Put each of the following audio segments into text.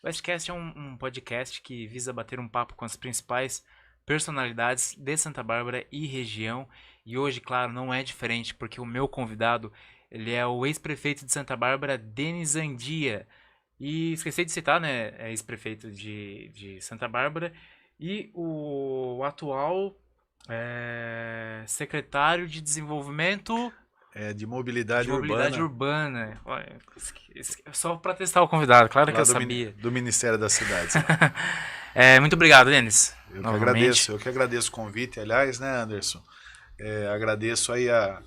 O Westcast é um podcast que visa bater um papo com as principais personalidades de Santa Bárbara e região. E hoje, claro, não é diferente, porque o meu convidado, ele é o ex-prefeito de Santa Bárbara, Denis Andia. E esqueci de citar, né, é ex-prefeito de Santa Bárbara e o atual secretário de Desenvolvimento De de mobilidade Mobilidade urbana, Urbana. Olha, só para testar o convidado, claro que lá eu sabia. do Ministério das Cidades lá. Muito obrigado, Denis, novamente. Eu que agradeço o convite, aliás, né, Anderson? Agradeço aí a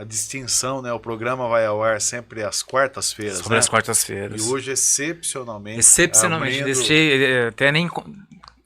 distinção, né? O programa vai ao ar sempre às quartas-feiras, Sobre né? as E quartas-feiras. hoje, excepcionalmente, Excepcionalmente, abrindo, deixei, até nem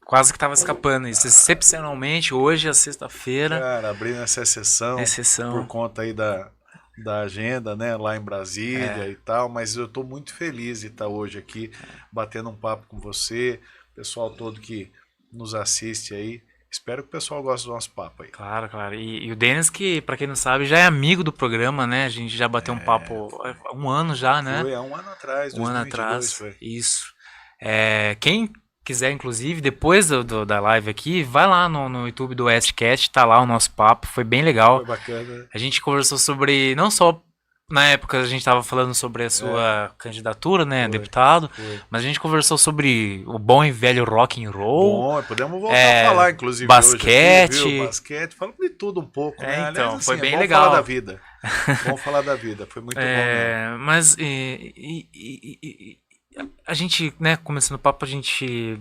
quase que estava escapando isso. Excepcionalmente, hoje, a sexta-feira, cara, abrindo essa sessão por exceção. conta aí da agenda, né, lá em Brasília É, e tal, mas eu estou muito feliz de estar hoje aqui batendo um papo com você, pessoal todo que nos assiste aí. Espero que o pessoal goste do nosso papo aí. claro, claro. E o Denis, que, pra quem não sabe, já é amigo do programa, né? A gente já bateu um papo há um ano já, né? Foi há um ano atrás, Um ano 2022 atrás, foi. isso. Quem quiser, inclusive, depois da live aqui, vai lá no YouTube do Westcast, tá lá o nosso papo, foi bem legal. Foi bacana. A gente conversou sobre, não só na época a gente estava falando sobre a sua candidatura, né, a Foi, deputado, foi. mas a gente conversou sobre o bom e velho rock and roll, Bom, podemos voltar a falar, inclusive, hoje aqui, viu? basquete. Basquete, falamos de tudo um pouco, né? Aliás, Então, foi assim, é bem bom falar da legal. vida. Bom falar da vida, foi muito bom mesmo. Mas a gente, né, começando o papo, a gente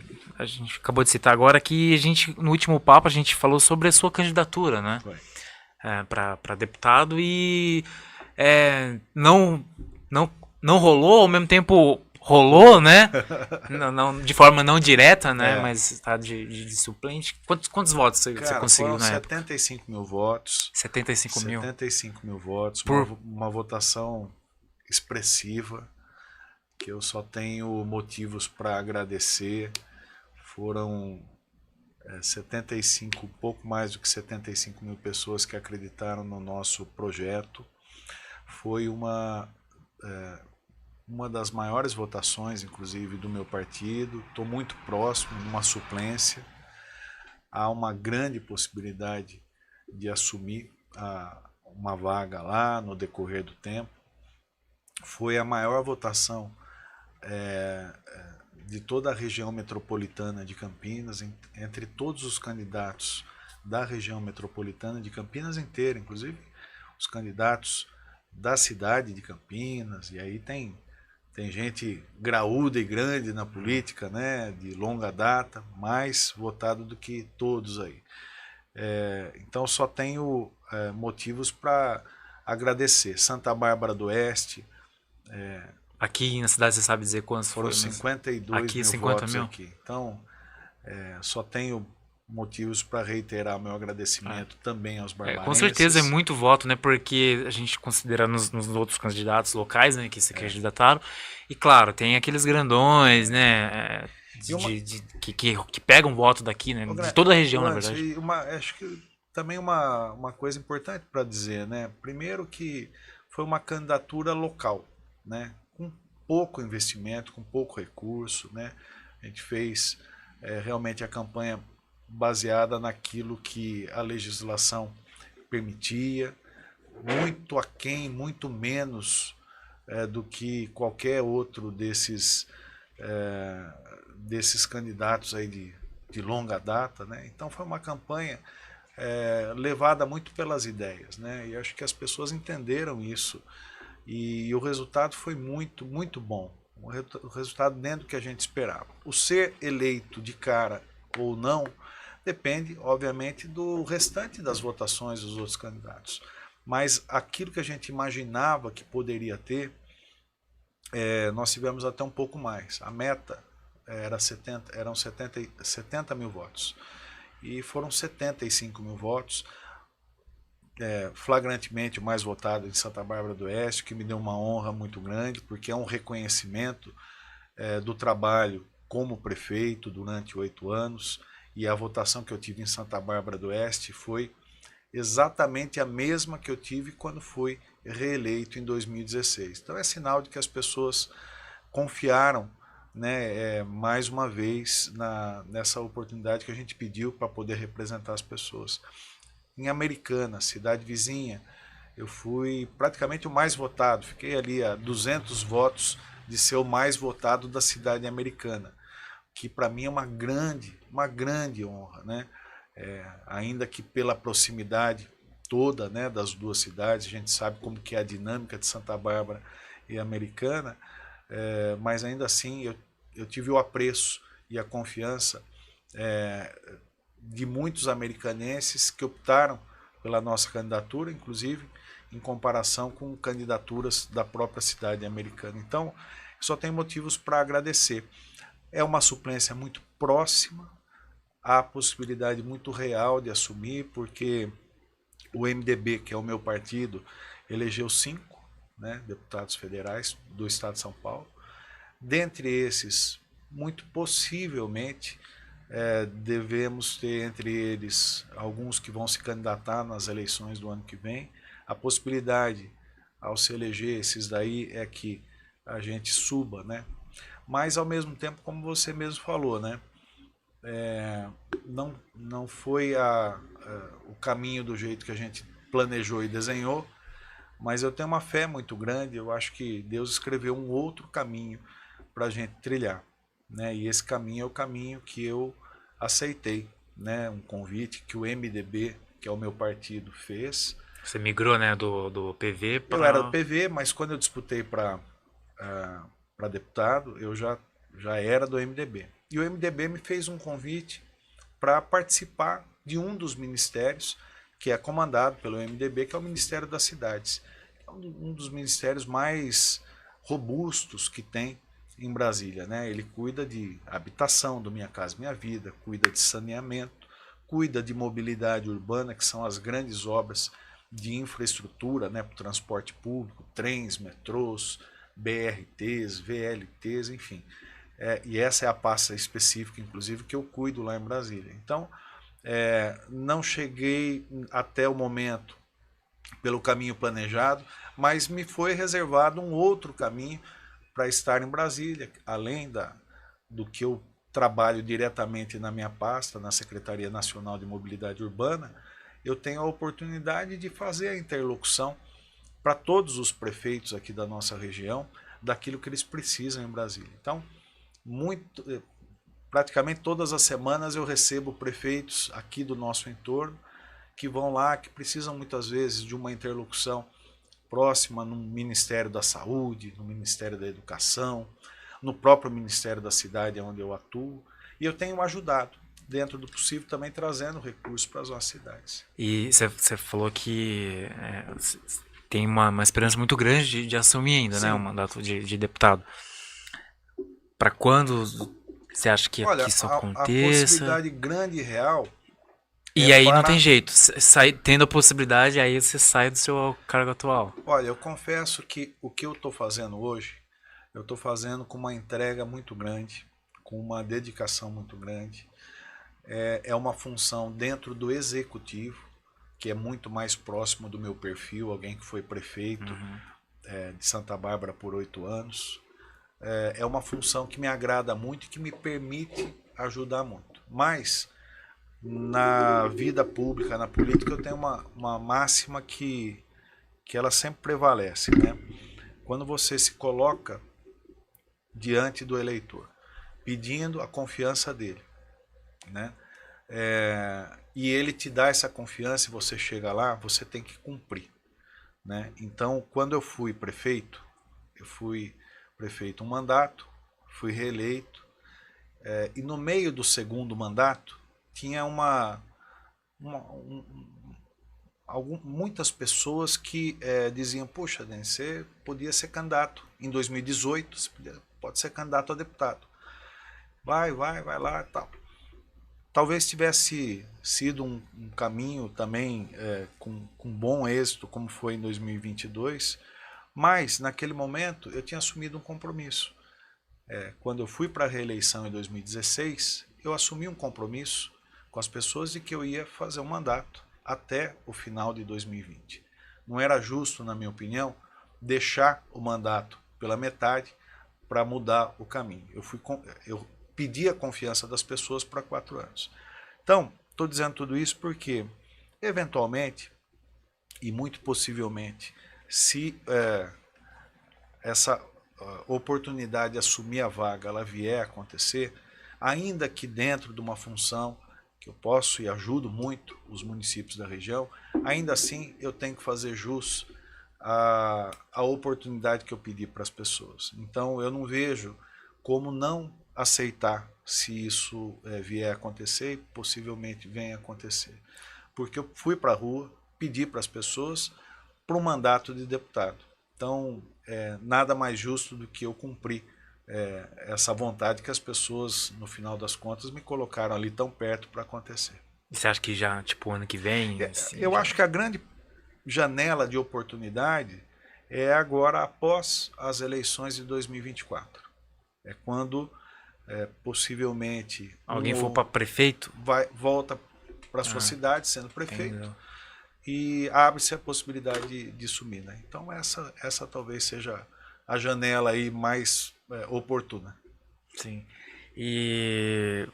acabou de citar agora que a gente, no último papo, a gente falou sobre a sua candidatura, né, Foi. para deputado e não, não rolou, ao mesmo tempo rolou, né, de forma não direta, né, É. mas tá de suplente. Quantos votos você Cara, conseguiu foram na época? 75 mil votos. 75 mil? 75 mil votos, Por, uma votação expressiva, que eu só tenho motivos para agradecer. Foram 75, pouco mais do que 75 mil pessoas que acreditaram no nosso projeto. Foi uma das maiores votações, inclusive, do meu partido. Estou muito próximo, numa suplência. Há uma grande possibilidade de assumir uma vaga lá no decorrer do tempo. Foi a maior votação de toda a região metropolitana de Campinas, entre todos os candidatos da região metropolitana de Campinas inteira, inclusive os candidatos da cidade de Campinas, e aí tem gente graúda e grande na política, né, de longa data, mais votado do que todos aí. Então só tenho motivos para agradecer. Santa Bárbara do Oeste. aqui na cidade você sabe dizer quantos Foram foram? 52 Aqui mil 50 votos mil? aqui. Então só tenho motivos para reiterar meu agradecimento também aos Com certeza é barbarenses. muito voto, né? Porque a gente considera nos outros candidatos locais, né, que se candidataram. E claro, tem aqueles grandões, né? E uma, Que pegam voto daqui, né? De toda a região, na verdade. acho que também uma coisa importante para dizer, né? Primeiro que foi uma candidatura local, né? Com pouco investimento, com pouco recurso, né? A gente fez realmente a campanha baseada naquilo que a legislação permitia, muito aquém, muito menos do que qualquer outro desses candidatos aí de longa data, né? Então foi uma campanha levada muito pelas ideias, né? E acho que as pessoas entenderam isso e o resultado foi muito, muito bom. O resultado dentro do que a gente esperava. O ser eleito de cara ou não depende, obviamente, do restante das votações dos outros candidatos. Mas aquilo que a gente imaginava que poderia ter, nós tivemos até um pouco mais. A meta eram 70 mil votos. E foram 75 mil votos. Flagrantemente o mais votado em Santa Bárbara do Oeste, que me deu uma honra muito grande, porque é um reconhecimento do trabalho como prefeito durante 8 anos, e a votação que eu tive em Santa Bárbara do Oeste foi exatamente a mesma que eu tive quando fui reeleito em 2016. Então é sinal de que as pessoas confiaram né, mais uma vez nessa oportunidade que a gente pediu para poder representar as pessoas. Em Americana, cidade vizinha, eu fui praticamente o mais votado, fiquei ali a 200 votos de ser o mais votado da cidade americana, que para mim é uma grande honra, né? Ainda que pela proximidade toda, né, das duas cidades, a gente sabe como que é a dinâmica de Santa Bárbara e Americana, mas ainda assim eu tive o apreço e a confiança de muitos americanenses que optaram pela nossa candidatura, inclusive em comparação com candidaturas da própria cidade americana. Então, só tem motivos para agradecer. É uma suplência muito próxima, há a possibilidade muito real de assumir, porque o MDB, que é o meu partido, elegeu 5, né, deputados federais do estado de São Paulo. Dentre esses, muito possivelmente, devemos ter entre eles alguns que vão se candidatar nas eleições do ano que vem. A possibilidade, ao se eleger esses daí, é que a gente suba, né? Mas, ao mesmo tempo, como você mesmo falou, né? Não foi o caminho do jeito que a gente planejou e desenhou, mas eu tenho uma fé muito grande, eu acho que Deus escreveu um outro caminho para a gente trilhar, né? E esse caminho é o caminho que eu aceitei, né? Um convite que o MDB, que é o meu partido, fez. Você migrou, né, do PV Eu era do para... PV, mas quando eu disputei para deputado, eu já era do MDB. E o MDB me fez um convite para participar de um dos ministérios que é comandado pelo MDB, que é o Ministério das Cidades. É um dos ministérios mais robustos que tem em Brasília, né? Ele cuida de habitação, do Minha Casa Minha Vida, cuida de saneamento, cuida de mobilidade urbana, que são as grandes obras de infraestrutura, né, para o transporte público, trens, metrôs, BRTs, VLTs, enfim. E essa é a pasta específica, inclusive, que eu cuido lá em Brasília. Então, não cheguei até o momento pelo caminho planejado, mas me foi reservado um outro caminho para estar em Brasília, além do que eu trabalho diretamente na minha pasta, na Secretaria Nacional de Mobilidade Urbana, eu tenho a oportunidade de fazer a interlocução para todos os prefeitos aqui da nossa região, daquilo que eles precisam em Brasília. Então, praticamente todas as semanas eu recebo prefeitos aqui do nosso entorno que vão lá, que precisam muitas vezes de uma interlocução próxima no Ministério da Saúde, no Ministério da Educação, no próprio Ministério da Cidade onde eu atuo, e eu tenho ajudado, dentro do possível, também trazendo recursos para as nossas cidades. E você falou que tem uma esperança muito grande de assumir ainda, né, o Sim. mandato de deputado. Para quando você acha que Olha, isso a aconteça? possibilidade grande e real E aí não tem para... jeito, tendo a possibilidade, aí você sai do seu cargo atual. Olha, eu confesso que o que eu estou fazendo hoje, eu estou fazendo com uma entrega muito grande, com uma dedicação muito grande. É uma função dentro do executivo, que é muito mais próximo do meu perfil, alguém que foi prefeito de Santa Bárbara por 8 anos. É uma função que me agrada muito e que me permite ajudar muito. Mas, na vida pública, na política, eu tenho uma máxima que ela sempre prevalece, né? Quando você se coloca diante do eleitor, pedindo a confiança dele, né? E ele te dá essa confiança e você chega lá, você tem que cumprir, né? Então, quando eu fui prefeito um mandato, fui reeleito, e no meio do segundo mandato tinha muitas pessoas que diziam, puxa, Denis, você podia ser candidato em 2018, você pode ser candidato a deputado. Vai lá e tal. Talvez tivesse sido um caminho também com bom êxito, como foi em 2022, mas naquele momento eu tinha assumido um compromisso. Quando eu fui para a reeleição em 2016, eu assumi um compromisso com as pessoas de que eu ia fazer um mandato até o final de 2020. Não era justo, na minha opinião, deixar o mandato pela metade para mudar o caminho. Eu pedi a confiança das pessoas para 4 anos. Então, estou dizendo tudo isso porque, eventualmente, e muito possivelmente, se essa oportunidade de assumir a vaga ela vier a acontecer, ainda que dentro de uma função que eu posso e ajudo muito os municípios da região, ainda assim eu tenho que fazer jus à oportunidade que eu pedi para as pessoas. Então eu não vejo como não aceitar se isso vier a acontecer e possivelmente venha a acontecer. Porque eu fui para a rua, pedi para as pessoas para um mandato de deputado. Então, nada mais justo do que eu cumprir essa vontade que as pessoas, no final das contas, me colocaram ali tão perto para acontecer. E você acha que já, tipo, ano que vem? Assim, Eu já... acho que a grande janela de oportunidade é agora após as eleições de 2024. É quando possivelmente Alguém for para prefeito? Volta para sua cidade sendo prefeito. Entendeu. E abre-se a possibilidade de sumir. Né? Então essa talvez seja a janela aí mais oportuna. Sim. E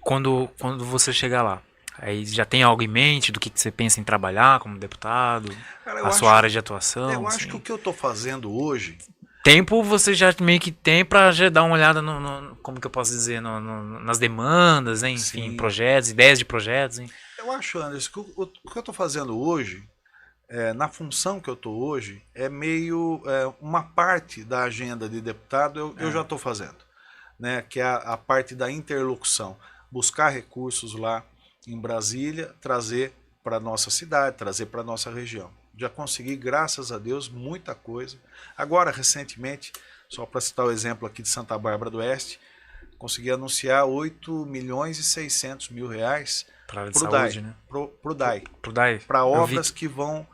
quando você chegar lá, aí já tem algo em mente do que você pensa em trabalhar como deputado? Cara, a sua área de atuação? Eu acho que o que eu estou fazendo hoje... Tempo você já meio que tem para já dar uma olhada como que eu posso dizer, nas demandas, né? Enfim, Sim. projetos, ideias de projetos. Hein? Eu acho, Anderson, que o que eu estou fazendo hoje, na função que eu estou hoje, é meio uma parte da agenda de deputado eu já estou fazendo, né? Que é a parte da interlocução, buscar recursos lá em Brasília, trazer para a nossa cidade, trazer para a nossa região. Já consegui, graças a Deus, muita coisa. Agora, recentemente, só para citar o exemplo aqui de Santa Bárbara do Oeste, consegui anunciar 8 milhões e 600 mil reais para o DAI, né? Pro DAI. DAI. Para obras que vão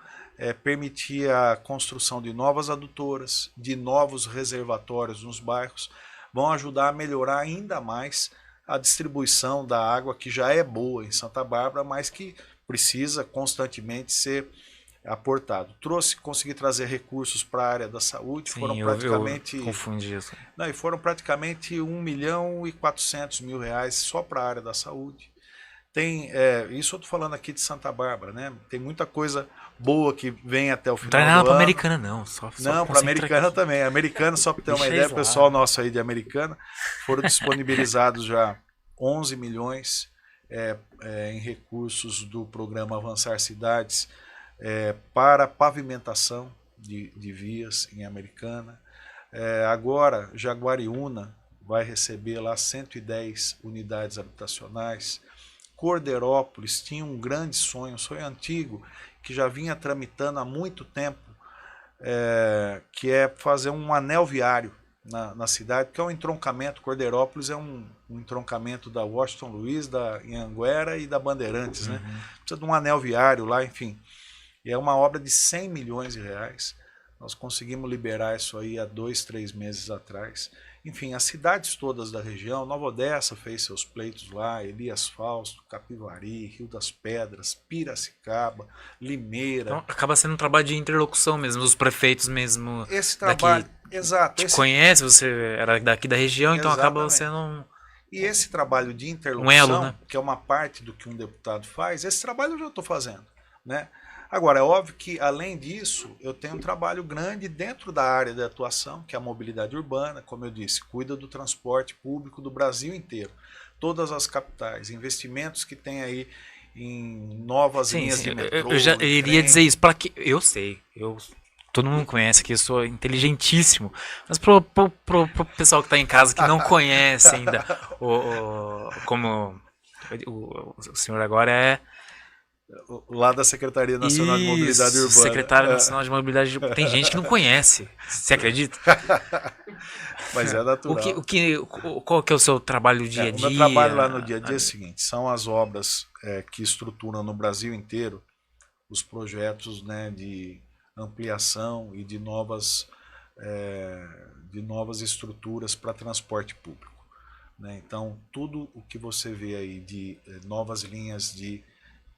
permitir a construção de novas adutoras, de novos reservatórios nos bairros, vão ajudar a melhorar ainda mais a distribuição da água, que já é boa em Santa Bárbara, mas que precisa constantemente ser aportado. Consegui trazer recursos para a área da saúde. Sim, foram praticamente... eu confundi isso. Não, e foram praticamente 1 milhão e 400 mil reais só para a área da saúde. Tem, isso eu estou falando aqui de Santa Bárbara, né? Tem muita coisa boa que vem até o final do ano. Não é nada para Americana, não. Não, para Americana aqui. Também. Americana, só para ter uma ideia, o pessoal nosso aí de Americana, foram disponibilizados já 11 milhões em recursos do programa Avançar Cidades para pavimentação de vias em Americana. Agora, Jaguariúna vai receber lá 110 unidades habitacionais. Corderópolis tinha um grande sonho, um sonho antigo, que já vinha tramitando há muito tempo, que é fazer um anel viário na cidade, que é um entroncamento. Corderópolis é um entroncamento da Washington Luiz, da Anhanguera e da Bandeirantes. Né? Precisa de um anel viário lá, enfim. E é uma obra de 100 milhões de reais. Nós conseguimos liberar isso aí há 2, 3 meses atrás. Enfim, as cidades todas da região, Nova Odessa fez seus pleitos lá, Elias Fausto, Capivari, Rio das Pedras, Piracicaba, Limeira. Então, acaba sendo um trabalho de interlocução mesmo, dos prefeitos mesmo. Esse trabalho, exato. Conhece, você era daqui da região, então acaba sendo um... E esse trabalho de interlocução, elo, né? Que é uma parte do que um deputado faz, esse trabalho eu já estou fazendo, né? Agora, é óbvio que, além disso, eu tenho um trabalho grande dentro da área de atuação, que é a mobilidade urbana, como eu disse, cuida do transporte público do Brasil inteiro. Todas as capitais, investimentos que tem aí em novas linhas de metrô. Eu já iria dizer isso, para que eu sei, todo mundo conhece que eu sou inteligentíssimo, mas pro pessoal que está em casa que não conhece ainda, como o senhor agora é... Lá da Secretaria Nacional de Mobilidade Urbana. Secretário Nacional de Mobilidade Urbana. Tem gente que não conhece. Você acredita? Mas é natural. Qual que é o seu trabalho dia a dia? O meu trabalho lá no dia a dia é o seguinte: são as obras que estruturam no Brasil inteiro os projetos, né, de ampliação e de novas estruturas para transporte público. Né? Então, tudo o que você vê aí de novas linhas de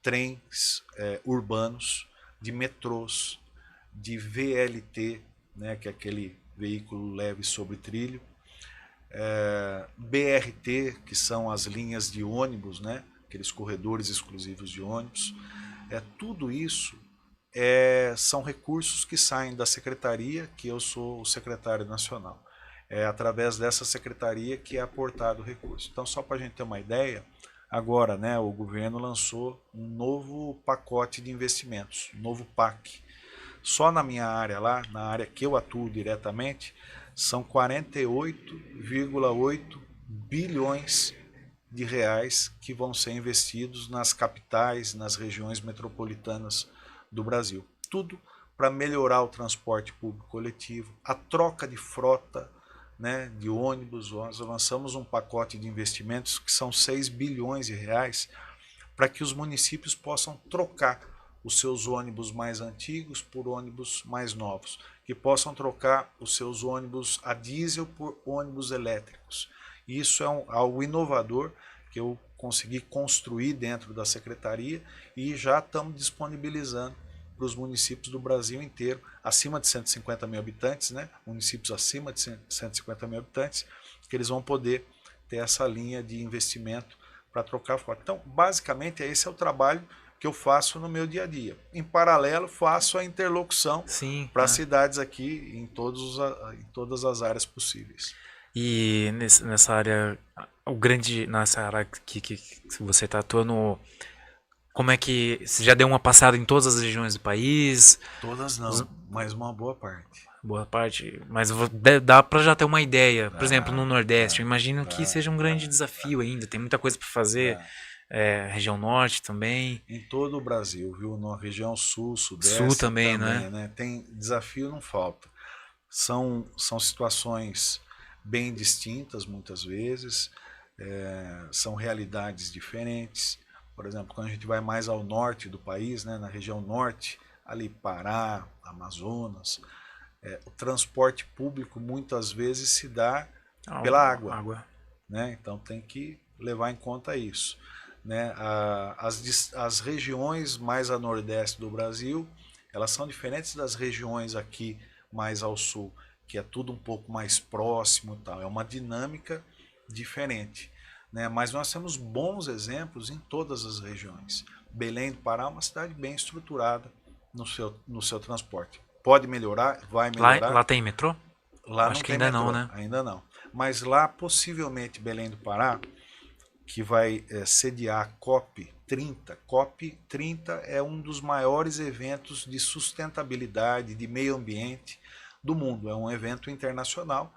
trens urbanos, de metrôs, de VLT, né, que é aquele veículo leve sobre trilho. BRT, que são as linhas de ônibus, né? Aqueles corredores exclusivos de ônibus. Tudo isso são recursos que saem da secretaria, que eu sou o secretário nacional. É através dessa secretaria que é aportado o recurso. Então, só para a gente ter uma ideia, agora, né, o governo lançou um novo pacote de investimentos, um novo PAC. Só na minha área lá, na área que eu atuo diretamente, são 48,8 bilhões de reais que vão ser investidos nas capitais, nas regiões metropolitanas do Brasil. Tudo para melhorar o transporte público coletivo, a troca de frota, né, de ônibus. Nós lançamos um pacote de investimentos que são 6 bilhões de reais para que os municípios possam trocar os seus ônibus mais antigos por ônibus mais novos, que possam trocar os seus ônibus a diesel por ônibus elétricos. Isso é algo inovador que eu consegui construir dentro da secretaria e já estamos disponibilizando para os municípios do Brasil inteiro, acima de 150 mil habitantes, né? Municípios acima de 150 mil habitantes, que eles vão poder ter essa linha de investimento para trocar frota. Então, basicamente, esse é o trabalho que eu faço no meu dia a dia. Em paralelo, faço a interlocução para cidades aqui em todas as áreas possíveis. E nessa área, nessa área que você está atuando, como é que você já deu uma passada em todas as regiões do país? Todas não, mas uma boa parte. Boa parte, mas dá para já ter uma ideia. Por exemplo, no Nordeste, eu imagino que seja um grande desafio ainda. Tem muita coisa para fazer. Região Norte também. Em todo o Brasil, viu? Na região Sul, Sudeste. Sul também, né? Tem desafio, não falta. São situações bem distintas muitas vezes. São realidades diferentes. Por exemplo, quando a gente vai mais ao norte do país, né, na região norte, ali Pará, Amazonas, o transporte público muitas vezes se dá pela água. Né? Então tem que levar em conta isso. Né? As regiões mais a nordeste do Brasil, elas são diferentes das regiões aqui mais ao sul, que é tudo um pouco mais próximo, tal. É uma dinâmica diferente. Né? Mas nós temos bons exemplos em todas as regiões. Belém do Pará é uma cidade bem estruturada no seu transporte. Pode melhorar, vai melhorar. Lá tem metrô? Lá acho não que tem ainda metrô, não, né? Ainda não. Mas lá, possivelmente, Belém do Pará, que vai sediar a COP30. COP30 é um dos maiores eventos de sustentabilidade, de meio ambiente do mundo. É um evento internacional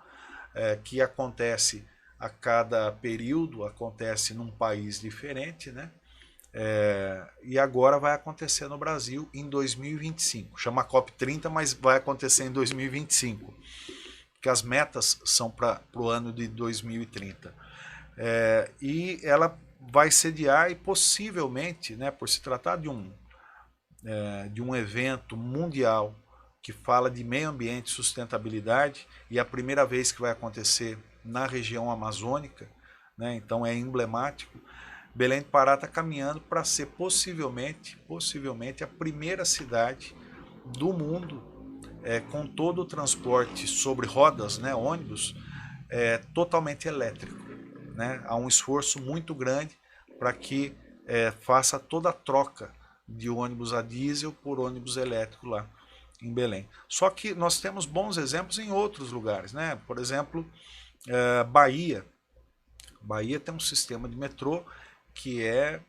que acontece a cada período, acontece num país diferente, né? E agora vai acontecer no Brasil em 2025. Chama COP30, mas vai acontecer em 2025. Porque as metas são para o ano de 2030. E ela vai sediar e possivelmente, né, por se tratar de um evento mundial que fala de meio ambiente e sustentabilidade, e é a primeira vez que vai acontecer na região amazônica, né, então é emblemático. Belém do Pará está caminhando para ser possivelmente a primeira cidade do mundo com todo o transporte sobre rodas, né, ônibus, totalmente elétrico. Né? Há um esforço muito grande para que faça toda a troca de ônibus a diesel por ônibus elétrico lá em Belém. Só que nós temos bons exemplos em outros lugares. Né? Por exemplo, Bahia. Bahia tem um sistema de metrô que é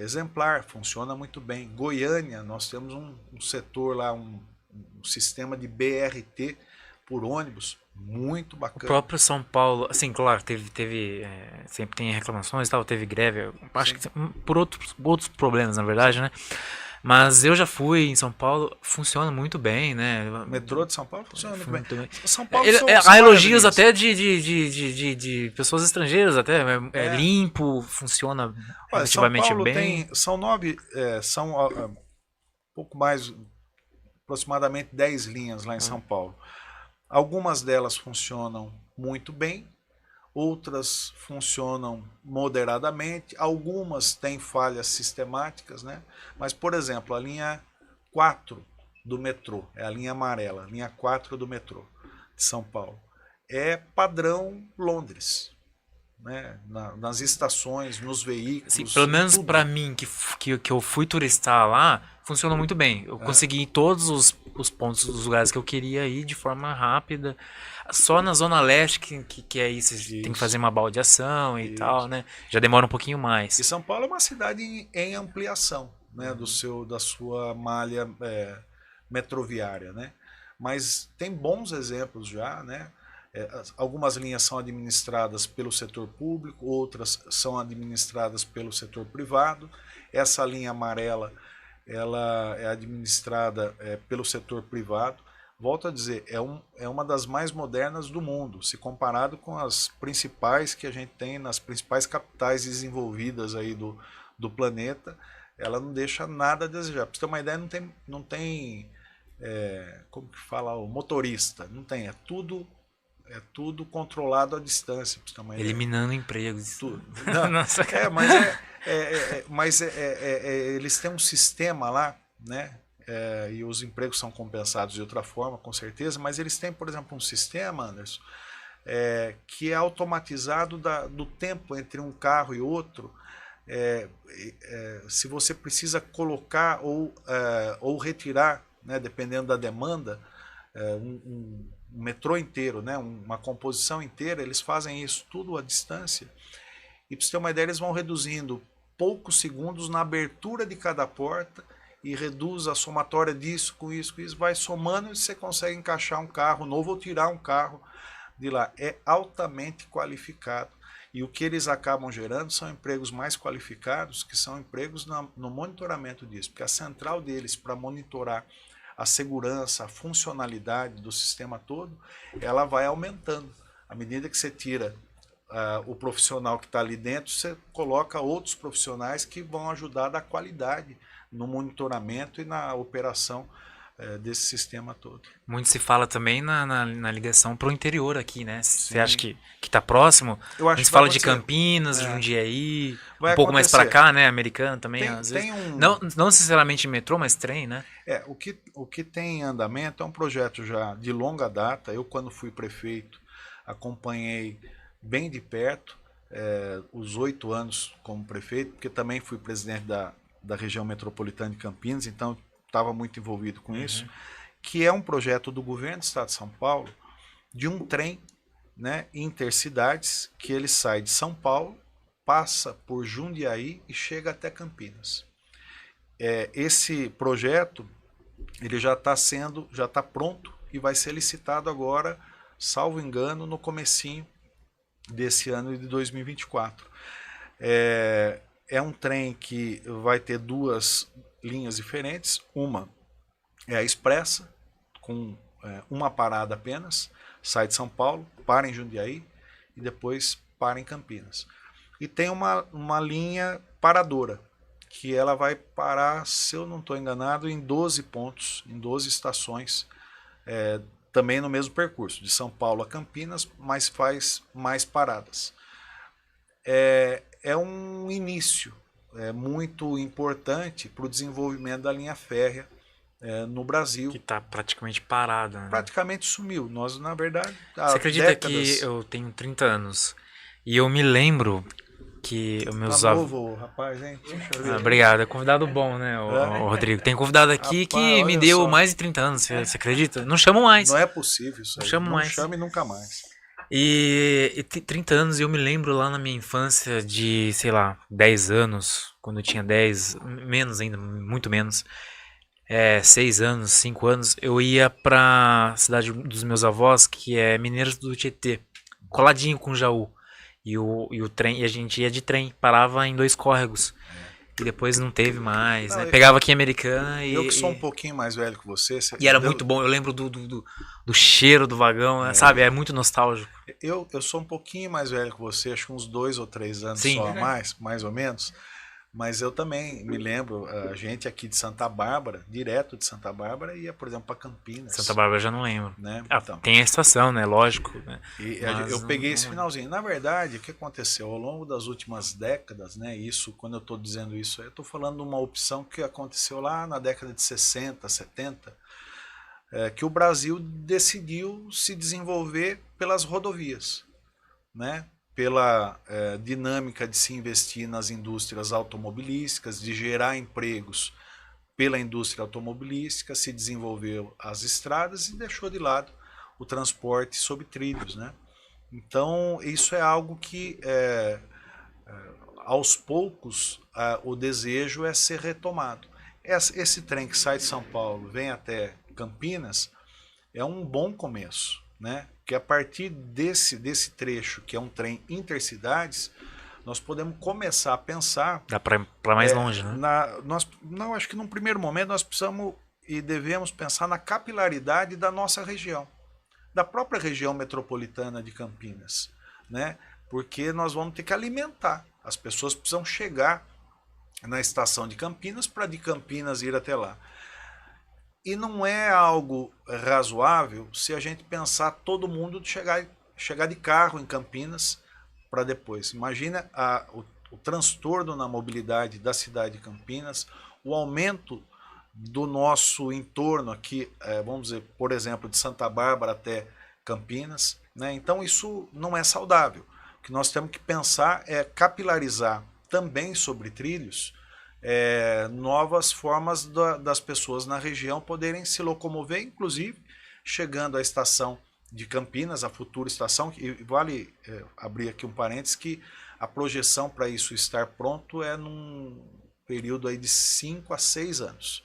exemplar, funciona muito bem. Goiânia, nós temos um setor lá, um sistema de BRT por ônibus muito bacana. O próprio São Paulo, assim, claro, sempre tem reclamações, tal, teve greve, acho que por outros problemas, na verdade, né? Mas eu já fui em São Paulo, funciona muito bem, né? O metrô de São Paulo funciona muito bem. São Paulo há elogios até de pessoas estrangeiras, até limpo, funciona relativamente bem. São pouco mais, aproximadamente 10 linhas lá em São Paulo. Algumas delas funcionam muito bem, outras funcionam moderadamente, algumas têm falhas sistemáticas, né? Mas, por exemplo, a linha 4 do metrô, é a linha amarela, linha 4 do metrô. de São Paulo. É padrão Londres, né? Nas estações, nos veículos, Assim, pelo em menos tudo. pra mim, que eu fui turistar lá, funcionou muito bem. Eu É, consegui ir em todos os pontos dos lugares que eu queria ir de forma rápida. Só na Zona Leste, que aí você tem que fazer isso, uma baldeação e tal, isso. né? Já demora um pouquinho E mais. São Paulo é uma cidade em ampliação, né, da sua malha metroviária, né? Mas tem bons exemplos já, né? Algumas linhas são administradas pelo setor público, outras são administradas pelo setor privado. Essa linha amarela, ela é administrada pelo setor privado. Volto a dizer, é uma das mais modernas do mundo, se comparado com as principais que a gente tem nas principais capitais desenvolvidas aí do planeta. Ela não deixa nada a desejar. Para você ter uma ideia, não tem como que fala, o motorista, não tem, é tudo controlado à distância, para você ter uma ideia. Eliminando empregos. Tudo. Não, Nossa, cara. eles têm um sistema lá, né? E os empregos são compensados de outra forma, com certeza, mas eles têm, por exemplo, um sistema, Anderson, que é automatizado do tempo entre um carro e outro. Se você precisa colocar ou retirar, né, dependendo da demanda, um metrô inteiro, né, uma composição inteira, eles fazem isso tudo à distância. E para você ter uma ideia, eles vão reduzindo poucos segundos na abertura de cada porta e reduz a somatória disso com isso, vai somando e você consegue encaixar um carro novo ou tirar um carro de lá. É altamente qualificado. E o que eles acabam gerando são empregos mais qualificados, que são empregos no monitoramento disso, porque a central deles para monitorar a segurança, a funcionalidade do sistema todo, ela vai aumentando. À medida que você tira o profissional que está ali dentro, você coloca outros profissionais que vão ajudar a dar qualidade no monitoramento e na operação desse sistema todo. Muito se fala também na ligação pro interior aqui, né? Você acha Sim. que tá próximo? Eu A acho gente que vai fala de acontecer. Campinas, Jundiaí, Vai um pouco mais pra acontecer. cá, né? Americana também, Tem, às vezes. tem Não, um. não necessariamente metrô, mas trem, né? O que tem em andamento é um projeto já de longa data. Eu, quando fui prefeito, acompanhei bem de perto os 8 anos como prefeito, porque também fui presidente da região metropolitana de Campinas, então estava muito envolvido com isso, que é um projeto do governo do estado de São Paulo, de um trem, né, intercidades, que ele sai de São Paulo, passa por Jundiaí e chega até Campinas. Esse projeto ele já está pronto e vai ser licitado agora, salvo engano, no comecinho desse ano de 2024. É um trem que vai ter 2 linhas diferentes. Uma é a expressa, com uma parada apenas, sai de São Paulo, para em Jundiaí e depois para em Campinas. E tem uma linha paradora, que ela vai parar, se eu não estou enganado, em 12 pontos, em 12 estações, também no mesmo percurso, de São Paulo a Campinas, mas faz mais paradas. É um início muito importante para o desenvolvimento da linha férrea no Brasil. Que tá praticamente parada, né? Praticamente sumiu. Nós, na verdade, Você há acredita décadas... que eu tenho 30 anos e eu me lembro que os meus Tá avós. novo, rapaz, hein? Deixa eu ver. Obrigado, é convidado bom, né, o Rodrigo? Tem convidado aqui Rapaz, que me olha deu só. mais de 30 anos, você acredita? Não chamo mais. Não é possível isso Não aí. chamo Não mais. chame nunca mais. E 30 anos e eu me lembro lá na minha infância de, sei lá, 10 anos, quando eu tinha 10, menos ainda, muito menos, 6 anos, 5 anos, eu ia pra cidade dos meus avós, que é Mineiros do Tietê, coladinho com Jaú. E o trem, e a gente ia de trem, parava em 2 córregos. E depois não teve mais, Não, né? Pegava aqui em Americana Eu que sou um pouquinho mais velho que você... e era muito bom. Eu lembro do cheiro do vagão, né? Sabe? É muito nostálgico. Eu sou um pouquinho mais velho que você, acho que uns 2 ou 3 anos Sim. só a mais ou menos. Mas eu também me lembro, a gente aqui de Santa Bárbara, direto de Santa Bárbara, ia, por exemplo, para Campinas. Santa Bárbara eu já não lembro. Né? Então. Tem a estação, né? Lógico. Né? E eu peguei esse finalzinho. Na verdade, o que aconteceu ao longo das últimas décadas, né? Isso, quando eu estou dizendo isso, eu estou falando de uma opção que aconteceu lá na década de 60, 70. que o Brasil decidiu se desenvolver pelas rodovias, né? Pela dinâmica de se investir nas indústrias automobilísticas, de gerar empregos pela indústria automobilística, se desenvolveu as estradas e deixou de lado o transporte sobre trilhos, né? Então, isso é algo que, aos poucos, o desejo é ser retomado. Esse trem que sai de São Paulo, vem até Campinas, é um bom começo, né? Porque a partir desse trecho, que é um trem intercidades, nós podemos começar a pensar... Dá para mais longe, né? Não, acho que num primeiro momento nós precisamos e devemos pensar na capilaridade da nossa região, da própria região metropolitana de Campinas, né? Porque nós vamos ter que alimentar. As pessoas precisam chegar na estação de Campinas para de Campinas ir até lá. E não é algo razoável se a gente pensar todo mundo chegar de carro em Campinas para depois. Imagina o transtorno na mobilidade da cidade de Campinas, o aumento do nosso entorno aqui, vamos dizer, por exemplo, de Santa Bárbara até Campinas, né? Então isso não é saudável. O que nós temos que pensar é capilarizar também sobre trilhos novas formas das pessoas na região poderem se locomover, inclusive chegando à estação de Campinas, a futura estação, e vale abrir aqui um parênteses que a projeção para isso estar pronto é num período aí de 5 a 6 anos.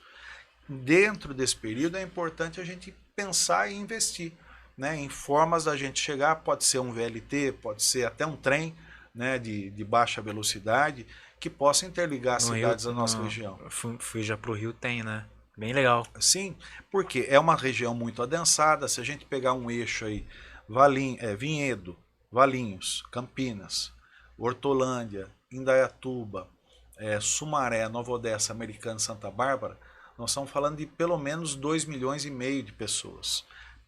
Dentro desse período é importante a gente pensar e investir, né, em formas da gente chegar, pode ser um VLT, pode ser até um trem, né, de baixa velocidade, que possa interligar as cidades da nossa região. Fui já para o Rio, tem, né? Bem legal. Sim, porque é uma região muito adensada. Se a gente pegar um eixo aí, Vinhedo, Valinhos, Campinas, Hortolândia, Indaiatuba, Sumaré, Nova Odessa, Americana e Santa Bárbara, nós estamos falando de pelo menos 2,5 milhões de pessoas,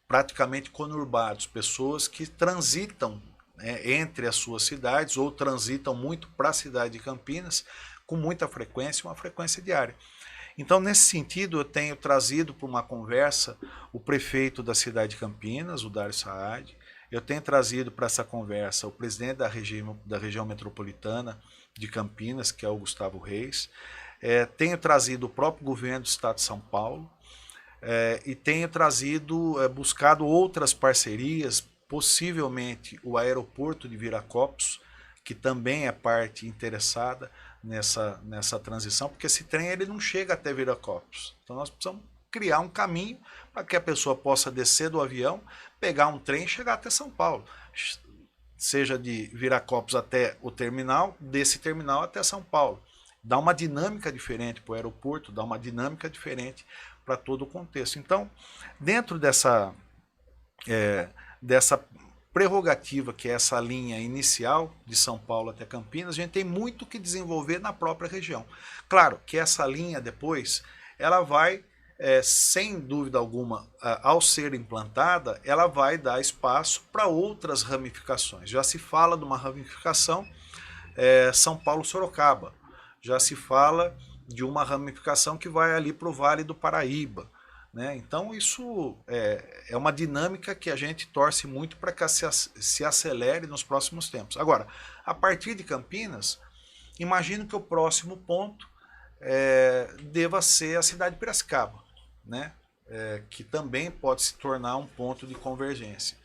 praticamente conurbados, pessoas que transitam entre as suas cidades ou transitam muito para a cidade de Campinas com muita frequência, uma frequência diária. Então, nesse sentido, eu tenho trazido para uma conversa o prefeito da cidade de Campinas, o Dário Saad. Eu tenho trazido para essa conversa o presidente da região metropolitana de Campinas, que é o Gustavo Reis. Tenho trazido o próprio governo do estado de São Paulo. E tenho buscado outras parcerias, possivelmente o aeroporto de Viracopos, que também é parte interessada nessa transição, porque esse trem ele não chega até Viracopos. Então nós precisamos criar um caminho para que a pessoa possa descer do avião, pegar um trem e chegar até São Paulo. Seja de Viracopos até o terminal, desse terminal até São Paulo. Dá uma dinâmica diferente para o aeroporto, dá uma dinâmica diferente para todo o contexto. Então, dentro dessa prerrogativa que é essa linha inicial de São Paulo até Campinas, a gente tem muito que desenvolver na própria região. Claro que essa linha depois, ela vai, sem dúvida alguma, ao ser implantada, ela vai dar espaço para outras ramificações. Já se fala de uma ramificação São Paulo-Sorocaba, já se fala de uma ramificação que vai ali para o Vale do Paraíba, né? Então isso é uma dinâmica que a gente torce muito para que se acelere nos próximos tempos. Agora, a partir de Campinas, imagino que o próximo ponto deva ser a cidade de Piracicaba, né? Que também pode se tornar um ponto de convergência.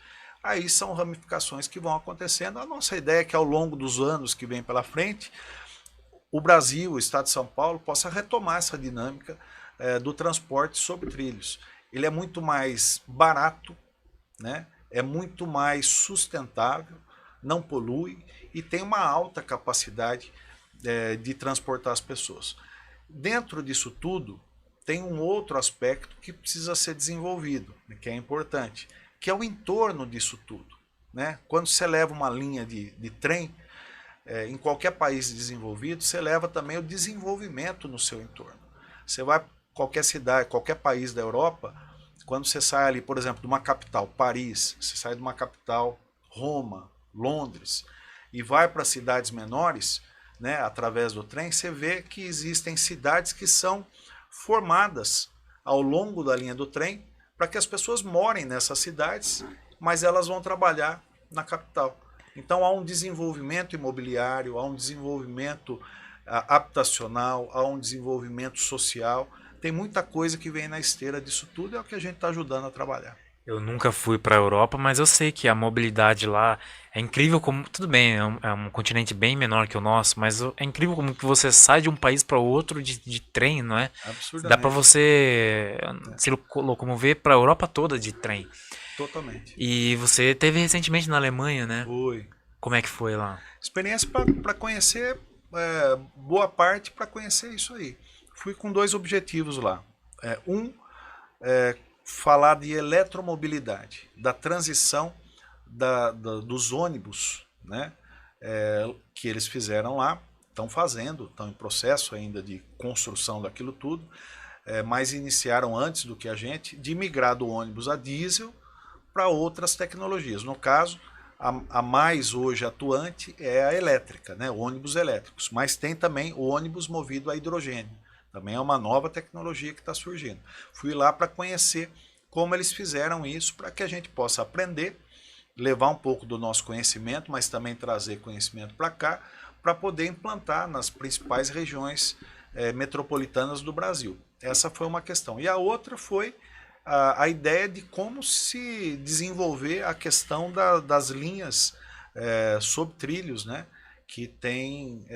Aí são ramificações que vão acontecendo. A nossa ideia é que ao longo dos anos que vem pela frente, o Brasil, o estado de São Paulo, possa retomar essa dinâmica do transporte sobre trilhos. Ele é muito mais barato, né? É muito mais sustentável, não polui e tem uma alta capacidade de transportar as pessoas. Dentro disso tudo, tem um outro aspecto que precisa ser desenvolvido, que é importante, que é o entorno disso tudo, né? Quando você leva uma linha de trem, em qualquer país desenvolvido, você leva também o desenvolvimento no seu entorno. Você vai para qualquer cidade, qualquer país da Europa, quando você sai ali, por exemplo, de uma capital, Paris, você sai de uma capital, Roma, Londres, e vai para cidades menores, né, através do trem, você vê que existem cidades que são formadas ao longo da linha do trem para que as pessoas morem nessas cidades, mas elas vão trabalhar na capital. Então há um desenvolvimento imobiliário, há um desenvolvimento habitacional, há um desenvolvimento social. Tem muita coisa que vem na esteira disso tudo, é o que a gente está ajudando a trabalhar. Eu nunca fui para a Europa, mas eu sei que a mobilidade lá é incrível como, tudo bem, é um continente bem menor que o nosso, mas é incrível como que você sai de um país para outro de trem, não é? Dá para Absurdamente. você se locomover para a Europa toda de trem. Totalmente. E você teve recentemente na Alemanha, né? Foi. Como é que foi lá? Experiência para conhecer, boa parte para conhecer isso aí. Fui com 2 objetivos lá. Falar de eletromobilidade, da transição dos ônibus, né, que eles fizeram lá, estão fazendo, estão em processo ainda de construção daquilo tudo, mas iniciaram antes do que a gente, de migrar do ônibus a diesel para outras tecnologias. No caso, a mais hoje atuante é a elétrica, né, ônibus elétricos, mas tem também o ônibus movido a hidrogênio. Também é uma nova tecnologia que está surgindo. Fui lá para conhecer como eles fizeram isso, para que a gente possa aprender, levar um pouco do nosso conhecimento, mas também trazer conhecimento para cá, para poder implantar nas principais regiões metropolitanas do Brasil. Essa foi uma questão. E a outra foi a ideia de como se desenvolver a questão das linhas sob trilhos, né? Que tem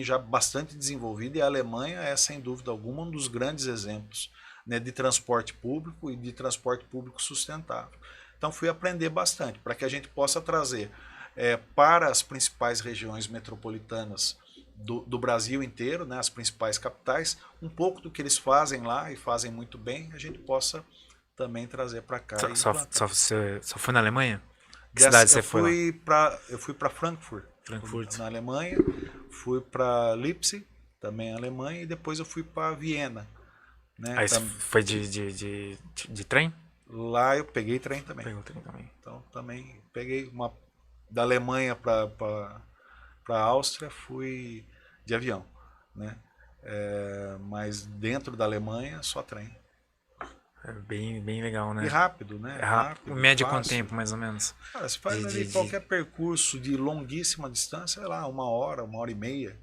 já bastante desenvolvido, e a Alemanha é, sem dúvida alguma, um dos grandes exemplos, né, de transporte público e de transporte público sustentável. Então fui aprender bastante, para que a gente possa trazer para as principais regiões metropolitanas do Brasil inteiro, né, as principais capitais, um pouco do que eles fazem lá, e fazem muito bem, a gente possa também trazer para cá. Só foi na Alemanha? Que cidade você foi lá? Eu fui para Frankfurt, na Alemanha, fui para Leipzig, também na Alemanha, e depois eu fui para Viena. Né? Aí foi de trem? Lá eu peguei trem também. Pegou trem também. Então também peguei da Alemanha para a Áustria, fui de avião, né? Mas dentro da Alemanha só trem. É bem legal, né? E rápido, né? É rápido. Média fácil. Quanto tempo, mais ou menos? Cara, você faz ali qualquer percurso de longuíssima distância, sei lá, 1 hora e meia,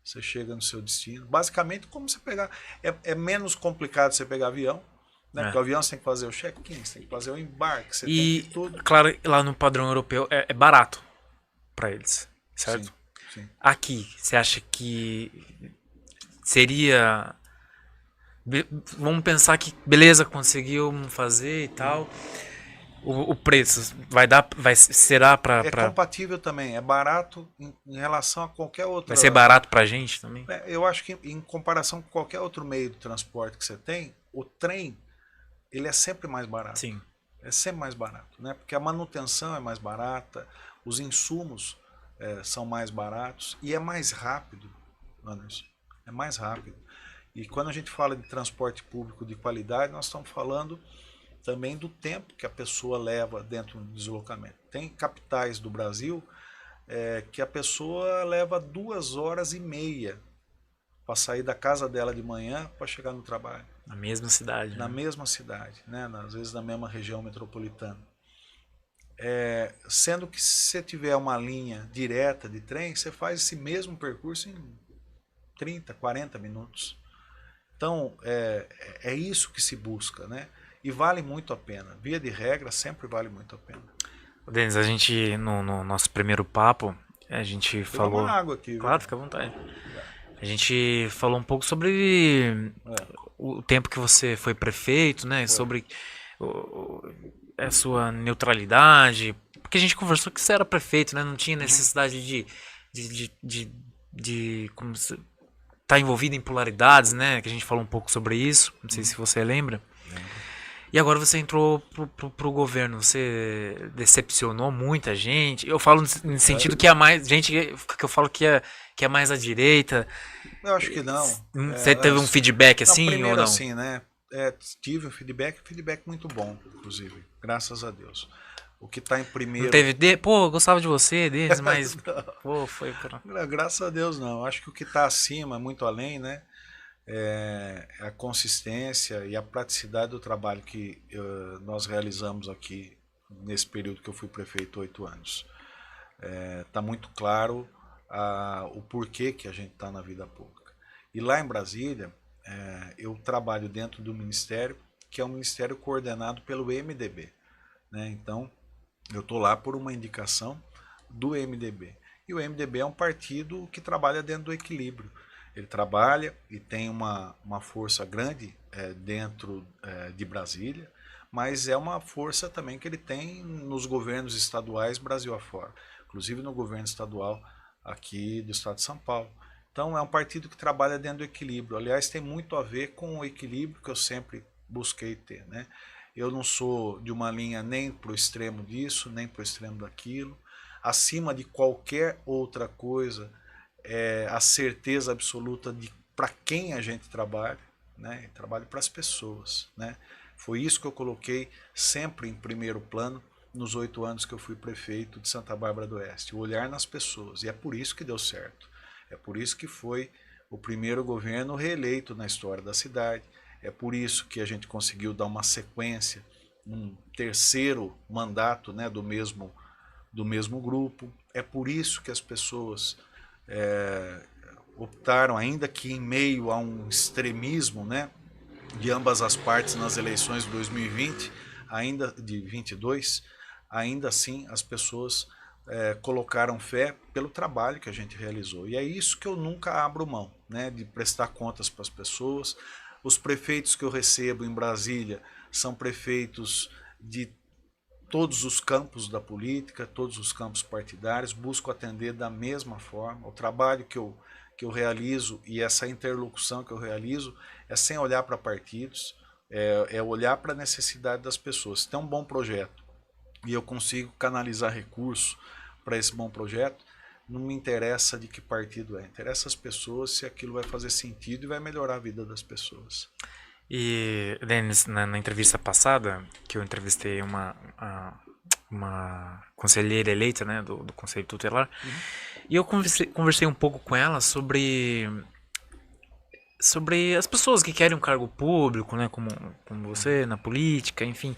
você chega no seu destino. Basicamente, como você pegar... É menos complicado você pegar avião, né? Porque o avião você tem que fazer o check-in, você tem que fazer o embarque, você tem que tudo. Claro, lá no padrão europeu é barato para eles, certo? Sim, sim. Aqui, você acha que seria... Vamos pensar que, beleza, conseguiu fazer e tal. O preço será para... É compatível também, é barato em relação a qualquer outro. Vai ser barato pra gente também? Eu acho que em comparação com qualquer outro meio de transporte que você tem, o trem, ele é sempre mais barato. Sim. É sempre mais barato, né? Porque a manutenção é mais barata, os insumos são mais baratos e é mais rápido, Anderson. É mais rápido. E quando a gente fala de transporte público de qualidade, nós estamos falando também do tempo que a pessoa leva dentro do deslocamento. Tem capitais do Brasil que a pessoa leva 2 horas e meia para sair da casa dela de manhã para chegar no trabalho. Na mesma cidade. Na mesma cidade, né? Às vezes na mesma região metropolitana. Sendo que se você tiver uma linha direta de trem, você faz esse mesmo percurso em 30, 40 minutos. Então, é isso que se busca, né? E vale muito a pena. Via de regra, sempre vale muito a pena. Denis, a gente, no nosso primeiro papo, a gente falou... uma água aqui. Claro, fica à vontade. A gente falou um pouco sobre o tempo que você foi prefeito, né? Sobre a sua neutralidade. Porque a gente conversou que você era prefeito, né? Não tinha necessidade de como tá envolvido em polaridades, né? Que a gente falou um pouco sobre isso. Não sei se você lembra. E agora você entrou pro governo. Você decepcionou muita gente. Eu falo no sentido que é mais gente que eu falo que é mais à direita. Eu acho que não. Você teve um feedback assim ou não? Assim, né? Tive um feedback muito bom, inclusive. Graças a Deus. O que está em primeiro... Não teve... Pô, eu gostava de você, deles, mas... Pô, foi... Graças a Deus não. Acho que o que está acima, muito além, né? a consistência e a praticidade do trabalho que nós realizamos aqui nesse período que eu fui prefeito 8 anos. Está muito claro o porquê que a gente está na vida pública. E lá em Brasília, eu trabalho dentro do Ministério, que é um ministério coordenado pelo MDB. Né? Então, eu estou lá por uma indicação do MDB. E o MDB é um partido que trabalha dentro do equilíbrio. Ele trabalha e tem uma força grande dentro de Brasília, mas é uma força também que ele tem nos governos estaduais Brasil afora, inclusive no governo estadual aqui do estado de São Paulo. Então é um partido que trabalha dentro do equilíbrio. Aliás, tem muito a ver com o equilíbrio que eu sempre busquei ter. Né? Eu não sou de uma linha nem para o extremo disso, nem para o extremo daquilo. Acima de qualquer outra coisa, a certeza absoluta de para quem a gente trabalha, né? Trabalho para as pessoas. Né? Foi isso que eu coloquei sempre em primeiro plano nos 8 anos que eu fui prefeito de Santa Bárbara do Oeste, o olhar nas pessoas. E é por isso que deu certo. É por isso que foi o primeiro governo reeleito na história da cidade. É por isso que a gente conseguiu dar uma sequência, um terceiro mandato, né, do mesmo grupo. É por isso que as pessoas optaram, ainda que em meio a um extremismo, né, de ambas as partes nas eleições de 2020, ainda de 22, ainda assim as pessoas colocaram fé pelo trabalho que a gente realizou. E é isso que eu nunca abro mão, né, de prestar contas para as pessoas. Os prefeitos que eu recebo em Brasília são prefeitos de todos os campos da política, todos os campos partidários, busco atender da mesma forma. O trabalho que eu realizo e essa interlocução que eu realizo é sem olhar para partidos, é olhar para a necessidade das pessoas. Se tem um bom projeto e eu consigo canalizar recursos para esse bom projeto, não me interessa de que partido interessa as pessoas, se aquilo vai fazer sentido e vai melhorar a vida das pessoas. E, Denis, na entrevista passada, que eu entrevistei uma conselheira eleita, né, do Conselho Tutelar, e eu conversei um pouco com ela sobre as pessoas que querem um cargo público, né, como você, na política, enfim.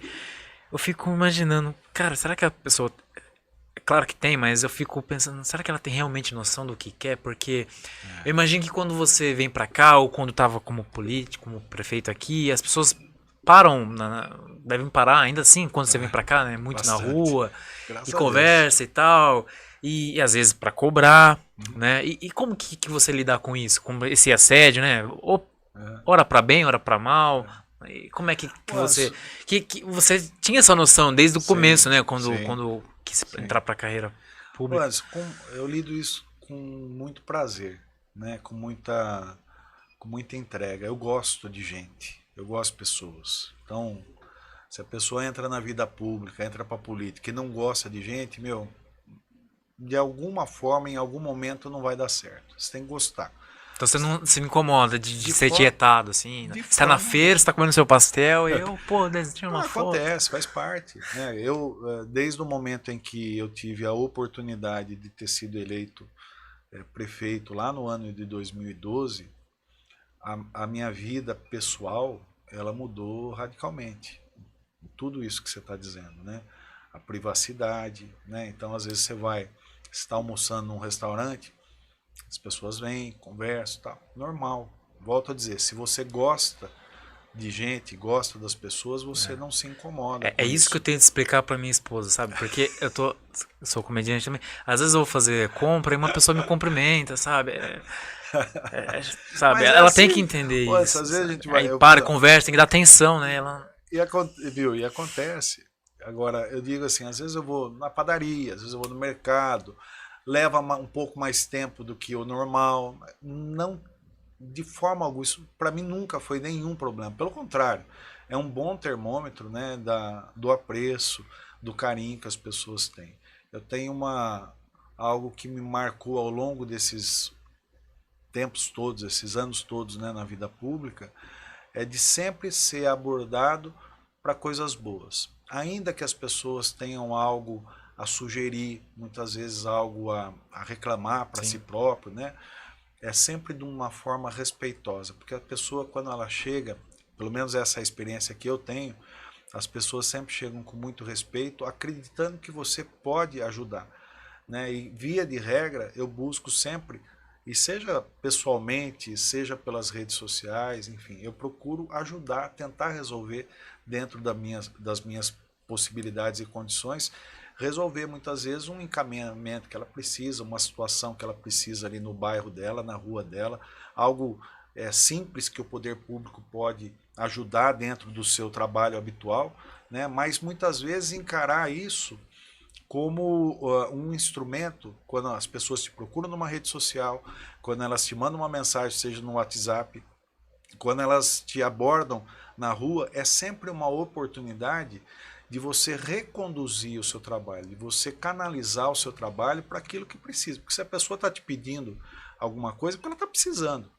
Eu fico imaginando, cara, será que a pessoa... É claro que tem, mas eu fico pensando, será que ela tem realmente noção do que quer? Porque eu imagino que quando você vem pra cá, ou quando tava como político, como prefeito aqui, as pessoas param, devem parar ainda assim, quando você vem pra cá, né? Muito Bastante. na rua, Graças e a conversa Deus. e tal, e às vezes pra cobrar, né? E como que você lidar com isso? Com esse assédio, né? Ora pra bem, ora pra mal. E como é que você... Que você tinha essa noção desde o começo, né? Quando quis entrar pra carreira pública. Eu lido isso com muito prazer, né? Com muita entrega. Eu gosto de gente, eu gosto de pessoas. Então, se a pessoa entra na vida pública, entra para política e não gosta de gente, de alguma forma, em algum momento, não vai dar certo. Você tem que gostar. Então você não se incomoda de ser forma- tietado, assim. de Você tá na forma feira, você tá comendo seu pastel e eu, pô, tira Não, uma foto. acontece, faz parte. Né? Desde o momento em que eu tive a oportunidade de ter sido eleito prefeito lá no ano de 2012, a minha vida pessoal ela mudou radicalmente. Tudo isso que você está dizendo, né? A privacidade, né? Então às vezes você está almoçando num restaurante, as pessoas vêm, conversam, tal, normal. Volto a dizer, se você gosta de gente, gosta das pessoas, você não se incomoda com É isso que eu tenho que explicar pra minha esposa, sabe? Porque eu sou comediante também. Às vezes eu vou fazer compra e uma pessoa me cumprimenta, sabe? Sabe? Mas é Ela tem que assim, entender pô, às isso, vezes a sabe? gente vai. Aí para, conversa, tem que dar atenção, né? Viu? E acontece. Agora, eu digo assim, às vezes eu vou na padaria, às vezes eu vou no mercado, leva um pouco mais tempo do que o normal. Não, de forma alguma, isso para mim nunca foi nenhum problema. Pelo contrário, é um bom termômetro, né, do apreço, do carinho que as pessoas têm. Eu tenho algo que me marcou ao longo desses tempos todos, esses anos todos, né, na vida pública, é de sempre ser abordado para coisas boas. Ainda que as pessoas tenham algo a sugerir, muitas vezes algo a reclamar para si próprio, né? é sempre de uma forma respeitosa, porque a pessoa, quando ela chega, pelo menos essa é a experiência que eu tenho, as pessoas sempre chegam com muito respeito, acreditando que você pode ajudar, né? E via de regra, eu busco sempre, e seja pessoalmente, seja pelas redes sociais, enfim, eu procuro ajudar, tentar resolver dentro das minhas possibilidades e condições, resolver muitas vezes um encaminhamento que ela precisa, uma situação que ela precisa ali no bairro dela, na rua dela, algo simples que o poder público pode ajudar dentro do seu trabalho habitual, né? Mas muitas vezes encarar isso como um instrumento, quando as pessoas te procuram numa rede social, quando elas te mandam uma mensagem, seja no WhatsApp, quando elas te abordam na rua, é sempre uma oportunidade de você reconduzir o seu trabalho, de você canalizar o seu trabalho para aquilo que precisa. Porque se a pessoa está te pedindo alguma coisa, é porque ela está precisando.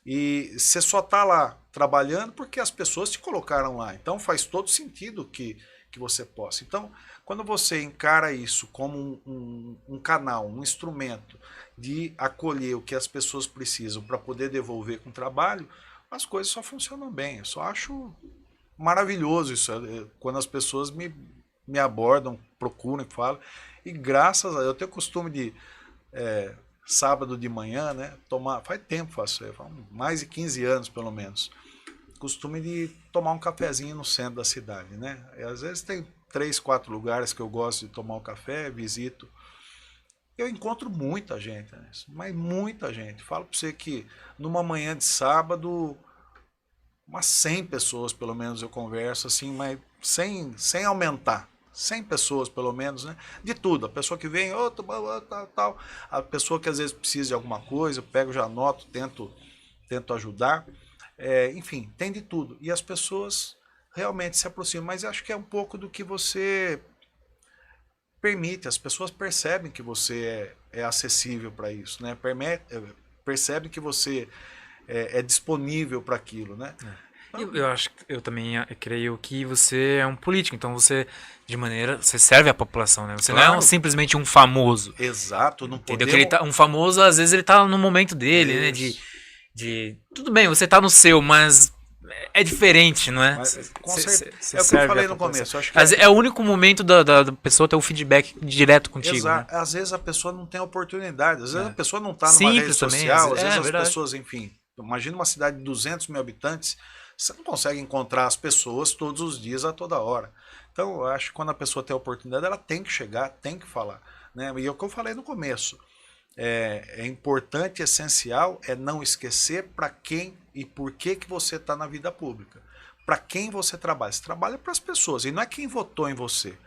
E você só está lá trabalhando porque as pessoas te colocaram lá. Então faz todo sentido que você possa. Então, quando você encara isso como um canal, um instrumento de acolher o que as pessoas precisam para poder devolver com o trabalho, as coisas só funcionam bem. Eu só acho maravilhoso isso, quando as pessoas me abordam, procuram, falam. E graças a Deus, eu tenho o costume de, sábado de manhã, né, faz tempo faço isso, faz mais de 15 anos pelo menos, costume de tomar um cafezinho no centro da cidade, né? E às vezes tem 3, 4 lugares que eu gosto de tomar um café, visito. Eu encontro muita gente, né? Mas muita gente. Falo para você que numa manhã de sábado, umas 100 pessoas pelo menos eu converso, assim, mas sem aumentar. 100 pessoas pelo menos, né? De tudo. A pessoa que vem, tal. A pessoa que às vezes precisa de alguma coisa, eu pego, já anoto, tento ajudar. Enfim, tem de tudo. E as pessoas realmente se aproximam. Mas acho que é um pouco do que você permite. As pessoas percebem que você é acessível para isso, né? Percebem que você é disponível para aquilo, né? Eu acho que eu também creio que você é um político, então você você serve a população, né? Você Claro. não é simplesmente um famoso. Exato, não Entendeu? podemos... Um famoso, às vezes ele tá no momento dele, né? Tudo bem, você tá no seu, mas é diferente, não é? Mas, com certeza. É o que eu falei no começo. Acho que é o único momento da pessoa ter o feedback direto contigo. Exato. Né? Às vezes a pessoa não tem oportunidade. Às vezes a pessoa não está numa Simples rede também, social. Às vezes as verdade. pessoas, enfim... Imagina uma cidade de 200 mil habitantes, você não consegue encontrar as pessoas todos os dias, a toda hora. Então, eu acho que quando a pessoa tem a oportunidade, ela tem que chegar, tem que falar. Né? E é o que eu falei no começo. É importante, essencial, é não esquecer para quem e por que você está na vida pública. Para quem você trabalha. Você trabalha para as pessoas, e não é quem votou em você.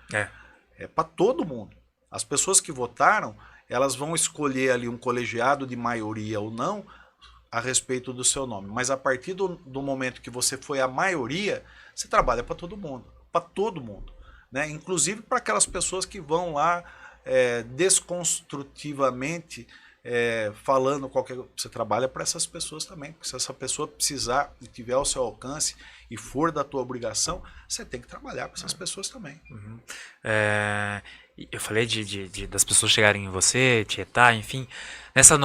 É para todo mundo. As pessoas que votaram, elas vão escolher ali um colegiado de maioria ou não, a respeito do seu nome. Mas a partir do momento que você foi a maioria, você trabalha para todo mundo. Para todo mundo. Né? Inclusive para aquelas pessoas que vão lá desconstrutivamente falando qualquer coisa. Você trabalha para essas pessoas também. Porque se essa pessoa precisar e tiver ao seu alcance e for da tua obrigação, você tem que trabalhar para essas pessoas também. Uhum. Eu falei das pessoas chegarem em você, tietar, enfim. Nessa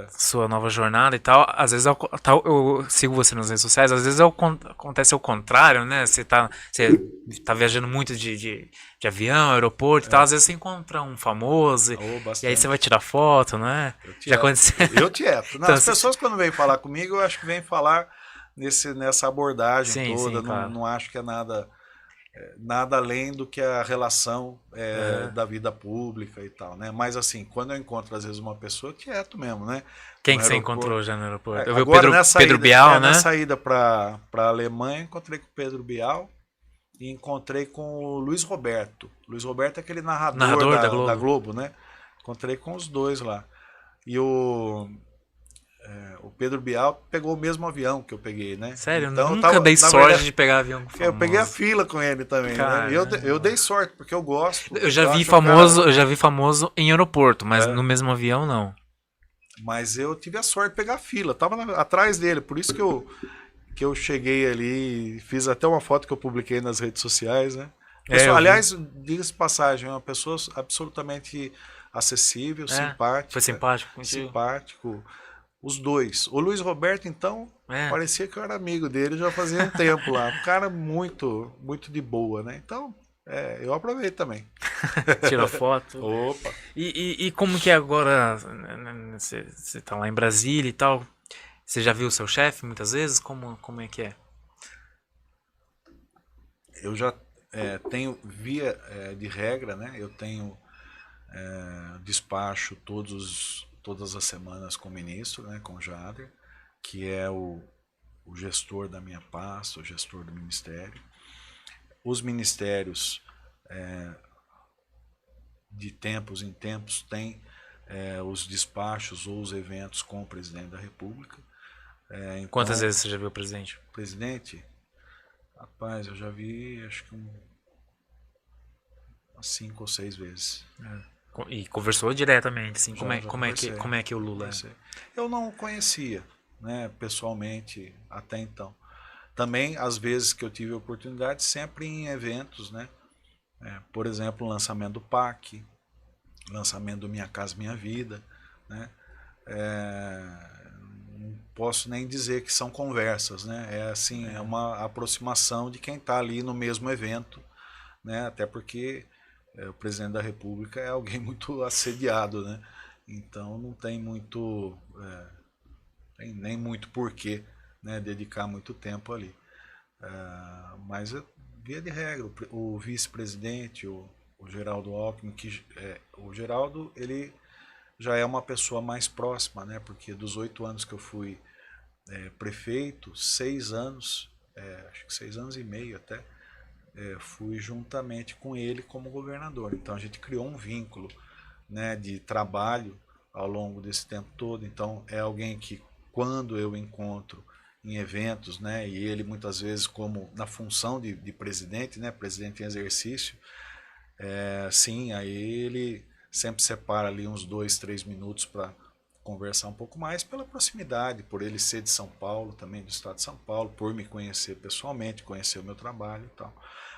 sua nova jornada e tal, às vezes eu sigo você nas redes sociais, às vezes acontece ao contrário, né? Você tá viajando muito de avião, aeroporto e tal, às vezes você encontra um famoso e aí você vai tirar foto, não é? Já aconteceu. Eu tieto. Então, as pessoas quando vêm falar comigo, eu acho que vêm falar nessa abordagem toda, claro. Não acho que é nada além do que a relação da vida pública e tal, né? Mas assim, quando eu encontro às vezes uma pessoa, quieto mesmo, né? Quem que você encontrou já no aeroporto? Eu vi o Pedro Bial, né? Na saída para a Alemanha, encontrei com o Pedro Bial e encontrei com o Luiz Roberto. Luiz Roberto é aquele narrador da Globo, né? Encontrei com os dois lá. E o Pedro Bial pegou o mesmo avião que eu peguei, né? Sério? Então, nunca dei sorte de pegar avião com famoso. Eu peguei a fila com ele também, né? Eu dei sorte, porque eu gosto. Eu já vi famoso em aeroporto, mas no mesmo avião não. Mas eu tive a sorte de pegar a fila, tava atrás dele, por isso que eu cheguei ali, fiz até uma foto que eu publiquei nas redes sociais, né? Eu vi. Aliás, diga-se de passagem, é uma pessoa absolutamente acessível, Foi simpática, simpático contigo? simpático. Os dois. O Luiz Roberto, então, É, parecia que eu era amigo dele já fazia um tempo lá. Um cara muito, muito de boa, né? Então, eu aproveito também. tira foto. Opa! E como que é agora? Você tá lá em Brasília e tal. Você já viu o seu chefe muitas vezes? Como é que é? Eu já tenho, via de regra, né? Eu tenho despacho todas as semanas com o ministro, né? Com o Jader, que é o gestor da minha pasta, o gestor do ministério. Os ministérios, de tempos em tempos, têm os despachos ou os eventos com o presidente da República. Quantas Então, vezes você já viu o presidente? presidente, rapaz, eu já vi acho que umas 5 ou 6 vezes. E conversou diretamente, assim, Já conversei, como é que o Lula é? conversei. Eu não o conhecia, né, pessoalmente até então. Também, às vezes que eu tive oportunidade, sempre em eventos, né? Por exemplo, o lançamento do PAC, lançamento do Minha Casa Minha Vida, né? Não posso nem dizer que são conversas, né? É assim, é uma aproximação de quem está ali no mesmo evento, né? Até porque o presidente da República é alguém muito assediado, né? Então não tem muito, tem nem muito porquê, né? Dedicar muito tempo ali. Mas via de regra, o vice-presidente, o Geraldo Alckmin, o Geraldo ele já é uma pessoa mais próxima, né? Porque dos 8 anos que eu fui prefeito, 6 anos, acho que 6 anos e meio até, fui juntamente com ele como governador. Então a gente criou um vínculo, né, de trabalho ao longo desse tempo todo. Então é alguém que quando eu encontro em eventos, né, e ele muitas vezes como na função de presidente, né, presidente em exercício, sim, aí ele sempre separa ali uns 2, 3 minutos para conversar um pouco mais pela proximidade, por ele ser de São Paulo, também do estado de São Paulo, por me conhecer pessoalmente, conhecer o meu trabalho e tal.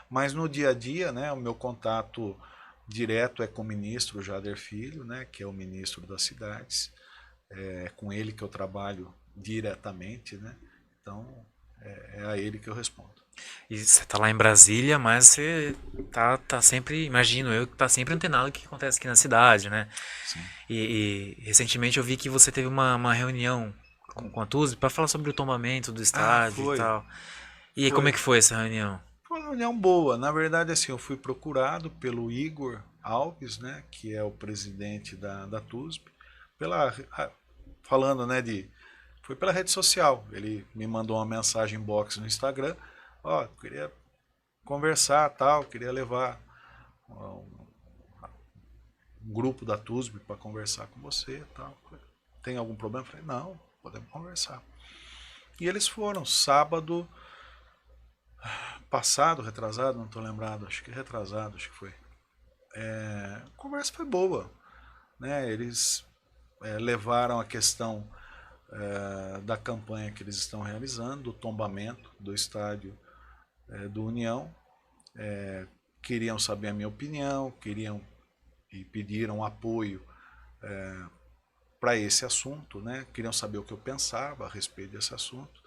Mas no dia a dia, né, o meu contato direto é com o ministro Jader Filho, né, que é o ministro das cidades, é com ele que eu trabalho diretamente, né, então é a ele que eu respondo. E você tá lá em Brasília, mas você tá sempre, imagino eu, que tá sempre antenado o que acontece aqui na cidade, né? Sim. E recentemente eu vi que você teve uma reunião com a Tuzi para falar sobre o tombamento do Ah, estádio e foi, tal. E aí, como é foi. que foi essa reunião? Foi uma reunião boa. Na verdade, assim, eu fui procurado pelo Igor Alves, né, que é o presidente da TUSP, pela, falando, né, foi pela rede social. Ele me mandou uma mensagem box no Instagram. Ó, queria conversar, tal, queria levar um grupo da TUSP para conversar com você, tal. Tem algum problema? Eu falei, não, podemos conversar. E eles foram sábado passado, retrasado, não estou lembrado, acho que retrasado, acho que foi. A conversa foi boa, né? Eles levaram a questão da campanha que eles estão realizando, do tombamento do estádio do União. Queriam saber a minha opinião, queriam e pediram apoio para esse assunto, né? Queriam saber o que eu pensava a respeito desse assunto.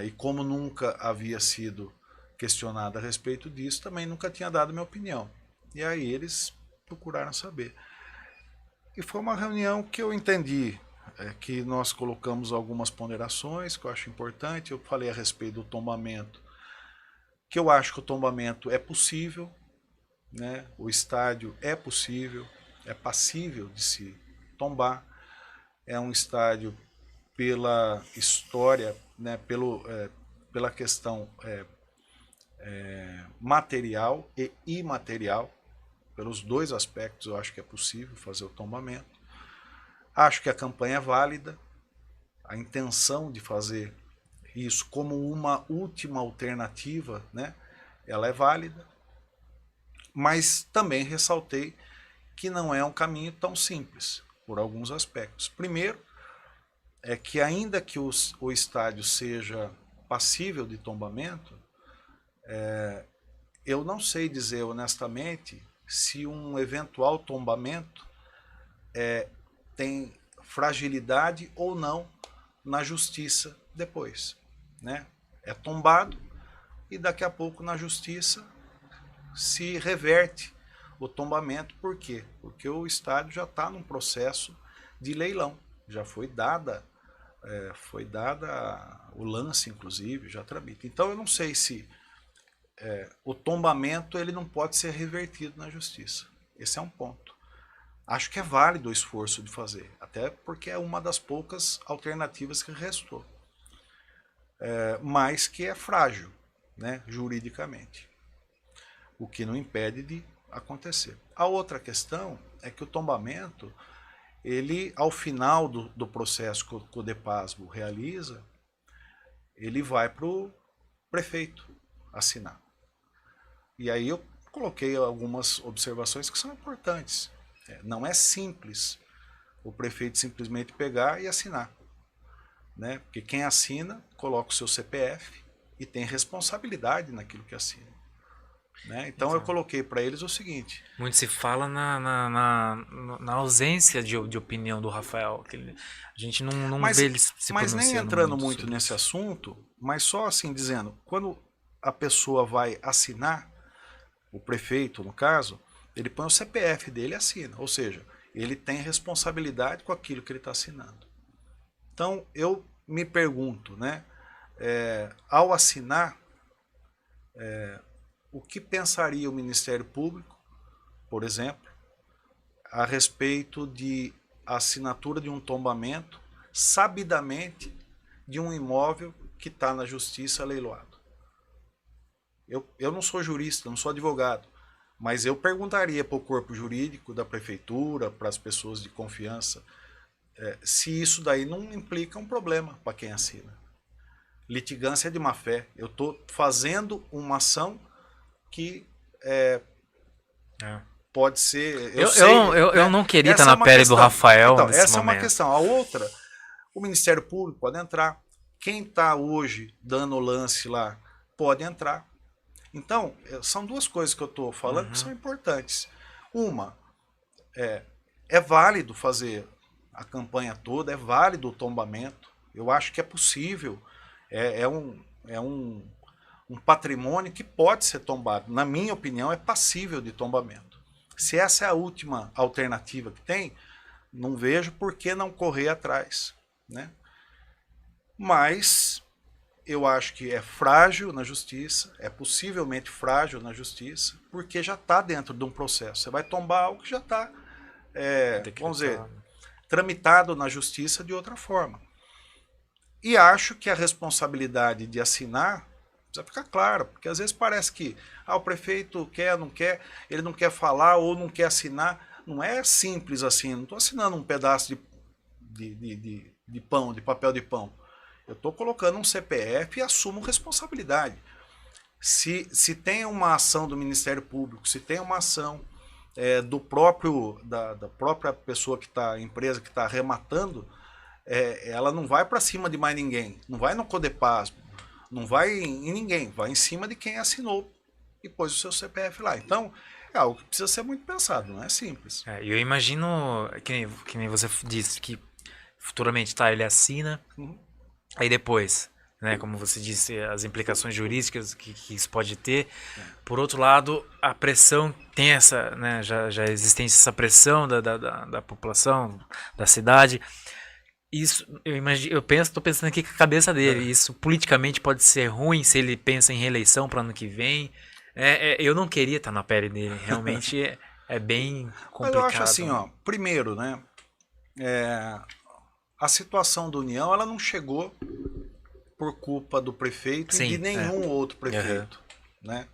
E como nunca havia sido questionado a respeito disso, também nunca tinha dado minha opinião. E aí eles procuraram saber. E foi uma reunião que eu entendi que nós colocamos algumas ponderações que eu acho importante. Eu falei a respeito do tombamento, que eu acho que o tombamento é possível, né? O estádio é possível, é passível de se tombar. É um estádio pela história, né? Pela questão material e imaterial. Pelos dois aspectos eu acho que é possível fazer o tombamento. Acho que a campanha é válida, a intenção de fazer isso como uma última alternativa, né? Ela é válida, mas também ressaltei que não é um caminho tão simples, por alguns aspectos. Primeiro, é que ainda que o estádio seja passível de tombamento, eu não sei dizer honestamente se um eventual tombamento tem fragilidade ou não na justiça depois, né? É tombado e daqui a pouco na justiça se reverte o tombamento. Por quê? Porque o estádio já está num processo de leilão, já foi dada o lance, inclusive, já tramita. Então eu não sei se o tombamento ele não pode ser revertido na justiça. Esse é um ponto. Acho que é válido o esforço de fazer, até porque é uma das poucas alternativas que restou, mas que é frágil, né, juridicamente, o que não impede de acontecer. A outra questão é que o tombamento, ele, ao final do processo que o CODEPASBO realiza, ele vai para o prefeito assinar. E aí eu coloquei algumas observações que são importantes. Não é simples o prefeito simplesmente pegar e assinar, né? Porque quem assina coloca o seu CPF e tem responsabilidade naquilo que assina, né? Então eu coloquei para eles o seguinte. Muito se fala na ausência de opinião do Rafael. A gente não vê ele se pronunciando. Mas nem entrando muito nesse assunto, mas só assim dizendo, quando a pessoa vai assinar, o prefeito no caso, ele põe o CPF dele e assina, ou seja, ele tem responsabilidade com aquilo que ele está assinando. Então eu me pergunto, né, ao assinar, o que pensaria o Ministério Público, por exemplo, a respeito de assinatura de um tombamento sabidamente de um imóvel que está na justiça leiloado? Eu não sou jurista, não sou advogado, mas eu perguntaria para o corpo jurídico da prefeitura, para as pessoas de confiança, se isso daí não implica um problema para quem assina. Litigância de má fé. Eu estou fazendo uma ação que pode ser... Eu não queria estar na pele do Rafael então, nesse essa momento. É uma questão. A outra, o Ministério Público pode entrar. Quem está hoje dando o lance lá pode entrar. Então, são duas coisas que eu estou falando que são importantes. Uma, é válido fazer a campanha toda, é válido o tombamento. Eu acho que é possível. É um patrimônio que pode ser tombado. Na minha opinião, é passível de tombamento. Se essa é a última alternativa que tem, não vejo por que não correr atrás, né? Mas eu acho que é frágil na justiça, é possivelmente frágil na justiça, porque já está dentro de um processo. Você vai tombar algo que já está, vamos dizer, tramitado na justiça de outra forma. E acho que a responsabilidade de assinar precisa ficar clara, porque às vezes parece que o prefeito quer, não quer, ele não quer falar ou não quer assinar. Não é simples assim, não estou assinando um pedaço de pão, de papel de pão. Eu estou colocando um CPF e assumo responsabilidade. Se tem uma ação do Ministério Público, se tem uma ação da própria pessoa que está, empresa que está arrematando, ela não vai para cima de mais ninguém, não vai no CODEPASBO, não vai em ninguém, vai em cima de quem assinou e pôs o seu CPF lá. Então, é algo que precisa ser muito pensado, não é simples. Eu imagino, que nem você disse, que futuramente ele assina, aí depois, né, como você disse, as implicações jurídicas que isso pode ter. Por outro lado, a pressão tem essa, né, já existe essa pressão da população, da cidade. Isso, estou pensando aqui com a cabeça dele. Isso politicamente pode ser ruim se ele pensa em reeleição para ano que vem. Eu não queria estar na pele dele. Realmente é bem complicado. Mas eu acho assim, primeiro, né, a situação da União, ela não chegou por culpa do prefeito e de nenhum outro prefeito, né?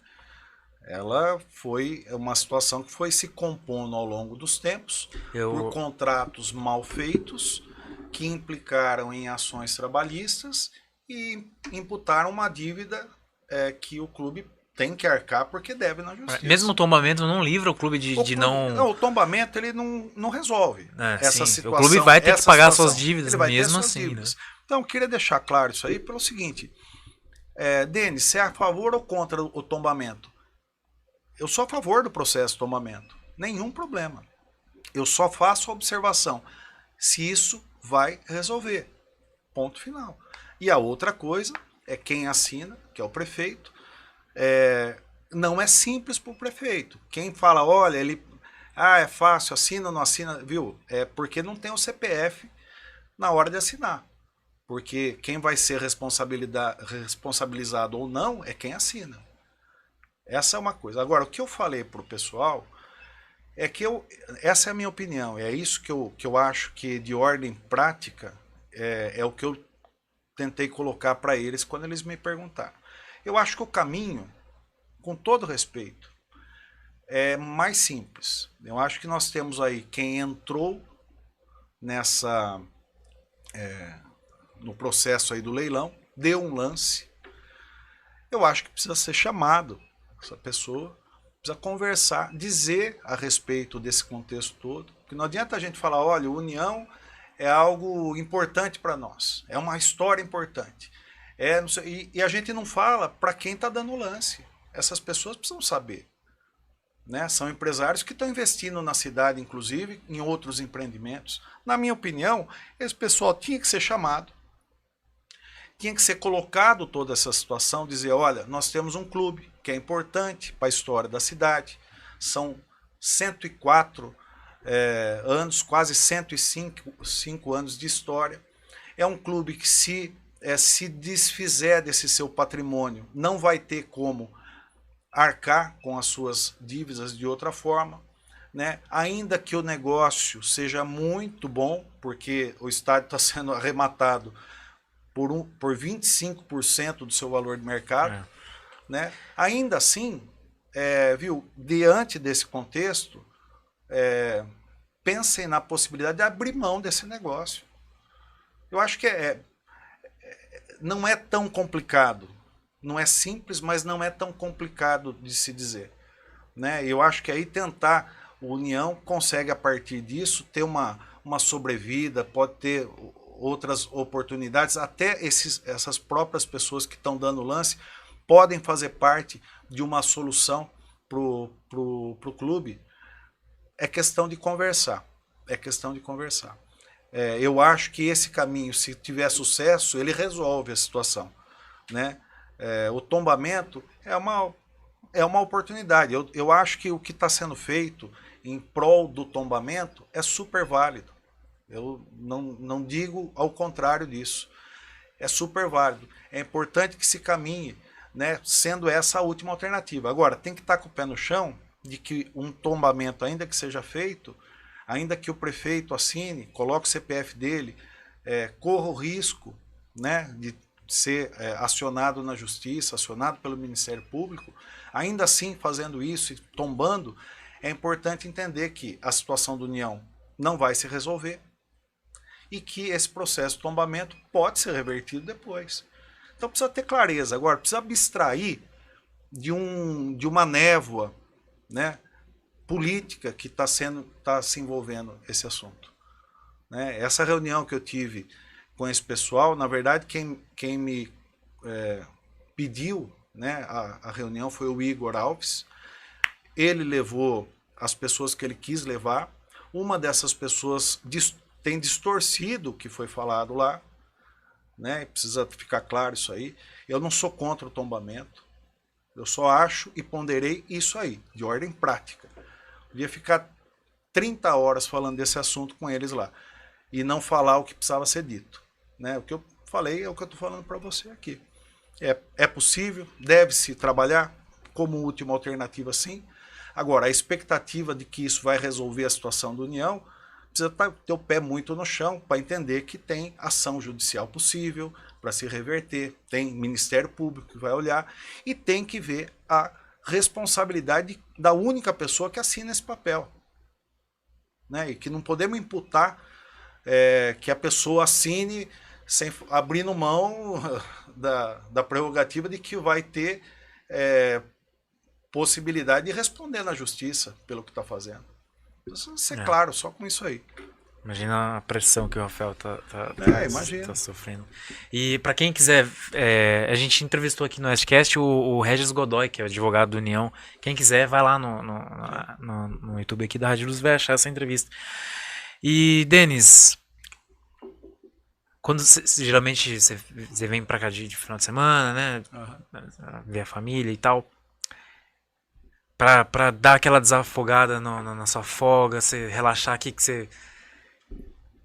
Ela foi uma situação que foi se compondo ao longo dos tempos por contratos mal feitos que implicaram em ações trabalhistas e imputaram uma dívida que o clube tem que arcar porque deve na justiça. Mesmo o tombamento não livra o clube de não... Não, o tombamento ele não resolve essa situação. O clube vai ter que pagar suas dívidas mesmo assim. Né? Então, eu queria deixar claro isso aí pelo seguinte. Denis, você é a favor ou contra o tombamento? eu sou a favor do processo de tombamento, nenhum problema. Eu só faço a observação se isso vai resolver, ponto final. E a outra coisa é quem assina, que é o prefeito. Não é simples para o prefeito. Quem fala, olha, é fácil, assina ou não assina, viu? É porque não tem o CPF na hora de assinar. Porque quem vai ser responsabilizado ou não é quem assina. Essa é uma coisa. Agora, o que eu falei para o pessoal é que essa é a minha opinião, é isso que eu acho que de ordem prática é o que eu tentei colocar para eles quando eles me perguntaram. Eu acho que o caminho, com todo respeito, é mais simples. Eu acho que nós temos aí quem entrou no processo aí do leilão, deu um lance. Eu acho que precisa ser chamado essa pessoa, precisa conversar, dizer a respeito desse contexto todo. Porque não adianta a gente falar, olha, união é algo importante para nós, é uma história importante. E a gente não fala para quem está dando lance. Essas pessoas precisam saber. Né? São empresários que estão investindo na cidade, inclusive, em outros empreendimentos. Na minha opinião, esse pessoal tinha que ser chamado, tinha que ser colocado toda essa situação, dizer, olha, nós temos um clube que é importante para a história da cidade, são 104 anos, quase 105 anos de história. É um clube que se desfizer desse seu patrimônio, não vai ter como arcar com as suas dívidas de outra forma, né? Ainda que o negócio seja muito bom, porque o estádio está sendo arrematado por 25% do seu valor de mercado, né? Ainda assim, viu, diante desse contexto, pensem na possibilidade de abrir mão desse negócio. Eu acho que não é tão complicado. Não é simples, mas não é tão complicado de se dizer. Né? Eu acho que aí tentar, a União consegue a partir disso ter uma sobrevida, pode ter outras oportunidades, até essas próprias pessoas que estão dando lance podem fazer parte de uma solução pro clube. É questão de conversar. É questão de conversar. Eu acho que esse caminho, se tiver sucesso, ele resolve a situação. Né? O tombamento é uma oportunidade. Eu acho que o que está sendo feito em prol do tombamento é super válido. Eu não digo ao contrário disso. É super válido. É importante que se caminhe, né, sendo essa a última alternativa. Agora, tem que estar com o pé no chão de que um tombamento, ainda que seja feito, ainda que o prefeito assine, coloque o CPF dele, corra o risco, né, de ser acionado na justiça, acionado pelo Ministério Público, ainda assim fazendo isso e tombando, é importante entender que a situação da União não vai se resolver e que esse processo de tombamento pode ser revertido depois. Então precisa ter clareza. Agora, precisa abstrair de uma névoa, né, política que está se envolvendo esse assunto. Né? Essa reunião que eu tive com esse pessoal, na verdade, quem me pediu, né, a reunião foi o Igor Alves. Ele levou as pessoas que ele quis levar. Uma dessas pessoas tem distorcido o que foi falado lá. Né? Precisa ficar claro isso aí. Eu não sou contra o tombamento. Eu só acho e ponderei isso aí, de ordem prática. Eu ia ficar 30 horas falando desse assunto com eles lá. E não falar o que precisava ser dito. Né? O que eu falei é o que eu estou falando para você aqui. É possível, deve-se trabalhar como última alternativa, sim. Agora, a expectativa de que isso vai resolver a situação da União, precisa ter o pé muito no chão para entender que tem ação judicial possível para se reverter, tem Ministério Público que vai olhar e tem que ver a responsabilidade da única pessoa que assina esse papel. Né? E que não podemos imputar que a pessoa assine sem abrindo mão da prerrogativa de que vai ter possibilidade de responder na justiça pelo que está fazendo. Precisa ser claro, só com isso aí. Imagina a pressão que o Rafael Imagina. tá sofrendo. E para quem quiser, a gente entrevistou aqui no Westcast o Regis Godoy, que é o advogado da União. Quem quiser, vai lá no YouTube aqui da Rádio Luz, vai achar essa entrevista. E, Denis, quando geralmente você vem pra cá de final de semana, né? Ver a família e tal. Pra dar aquela desafogada na sua folga, você relaxar, o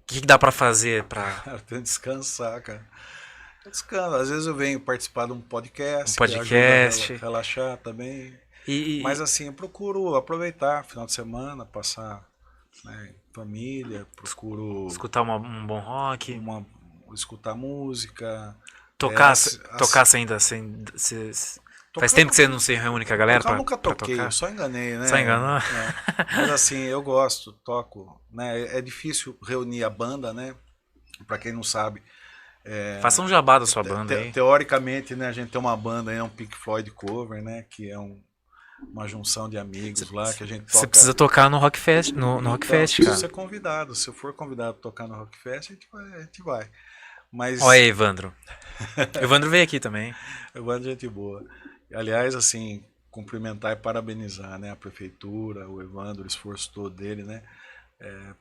que dá pra fazer pra Cara, tem que descansar, cara. Descanso. Às vezes eu venho participar de um um podcast que ajuda a podcast? relaxar também. Mas E assim, eu procuro aproveitar final de semana, passar, né, em família, procuro escutar um bom rock? uma, escutar música. É, Tocar, tocar você ainda faz tocar, tempo que você não se reúne com a galera tocar eu nunca pra toquei, eu tocar? só enganei, Só né? enganou? É. Mas assim, eu gosto, toco, né? É difícil reunir a banda, né? Pra quem não sabe, Faça um jabá da sua banda aí. teoricamente, né, a gente tem uma banda aí, um Pink Floyd cover, né? Que é uma junção de amigos lá que a gente Você toca. precisa tocar no Rock Fest, no Rock Então, Fest, preciso cara. ser convidado. Se eu for convidado para tocar no Rock Fest, a gente vai. Olha aí, Mas Evandro. Evandro veio aqui também. eu gosto de gente boa. Aliás, assim, cumprimentar e parabenizar, né, a prefeitura, o Evandro, o esforço todo dele, né?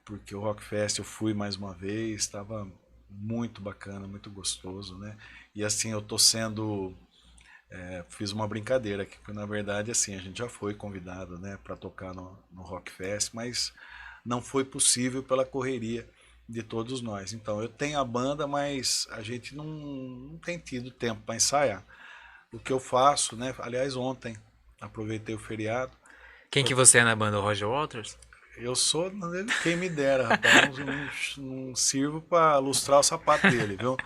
Porque o Rock Fest eu fui mais uma vez, estava muito bacana, muito gostoso, né? E assim, eu tô sendo fiz uma brincadeira aqui, porque na verdade assim, a gente já foi convidado, né, para tocar no Rock Fest, mas não foi possível pela correria de todos nós. Então, eu tenho a banda, mas a gente não tem tido tempo para ensaiar. O que eu faço, né? Aliás, ontem aproveitei o feriado. Quem que você é na banda? O Roger Waters? Eu sou quem me dera, rapaz. Não sirvo para lustrar o sapato dele, viu?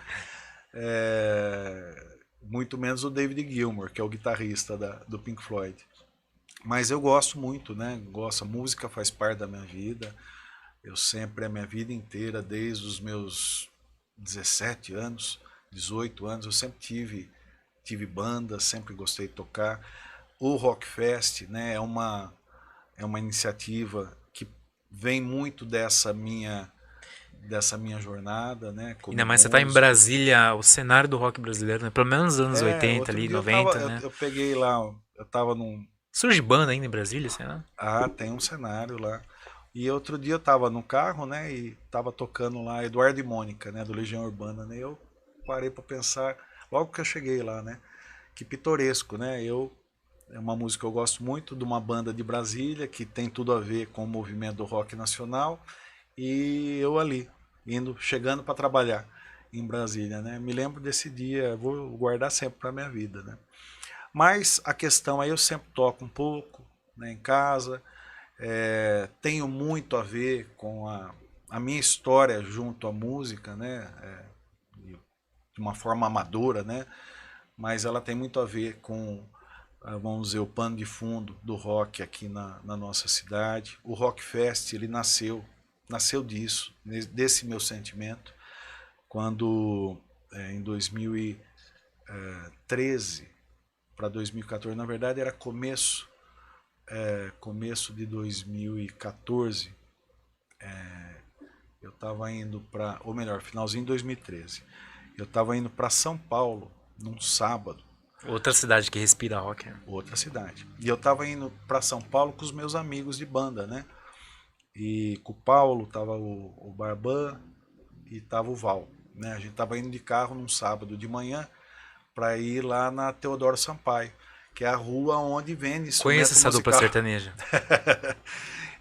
Muito menos o David Gilmour, que é o guitarrista do Pink Floyd. Mas eu gosto muito, né? Gosto, a música faz parte da minha vida. Eu sempre, a minha vida inteira, desde os meus 17 anos, 18 anos, eu sempre tive banda, sempre gostei de tocar. O Rock Fest, né, é uma iniciativa que vem muito dessa minha jornada, né, como Ainda mais você tá em músico. Brasília, o cenário do rock brasileiro, né? Pelo menos nos anos 80 Outro ali, dia 90, né? eu peguei lá, eu tava num, Surge banda ainda em Brasília, sei lá. tem um cenário lá. E outro dia eu tava no carro, né, e tava tocando lá Eduardo e Mônica, né, do Legião Urbana, né? Eu parei para pensar, logo que eu cheguei lá, né, que pitoresco, né? É uma música que eu gosto muito, de uma banda de Brasília, que tem tudo a ver com o movimento do rock nacional, e eu ali, chegando para trabalhar em Brasília, né? Me lembro desse dia, vou guardar sempre para minha vida, né? Mas a questão aí eu sempre toco um pouco, né, em casa, tenho muito a ver com a minha história junto à música, né? De uma forma amadora, né? Mas ela tem muito a ver com, vamos dizer, o pano de fundo do rock aqui na nossa cidade. O Rock Fest, ele nasceu disso, desse meu sentimento, quando em 2013 para 2014, na verdade era começo de 2014, eu estava indo para, ou melhor, finalzinho de 2013, eu estava indo para São Paulo num sábado. Outra cidade que respira rock, né? Outra cidade. E eu estava indo para São Paulo com os meus amigos de banda, né? E com o Paulo, tava o Barban e tava o Val, né? A gente tava indo de carro num sábado de manhã para ir lá na Teodoro Sampaio, que é a rua onde vende Conheço instrumento essa dupla musical. sertaneja.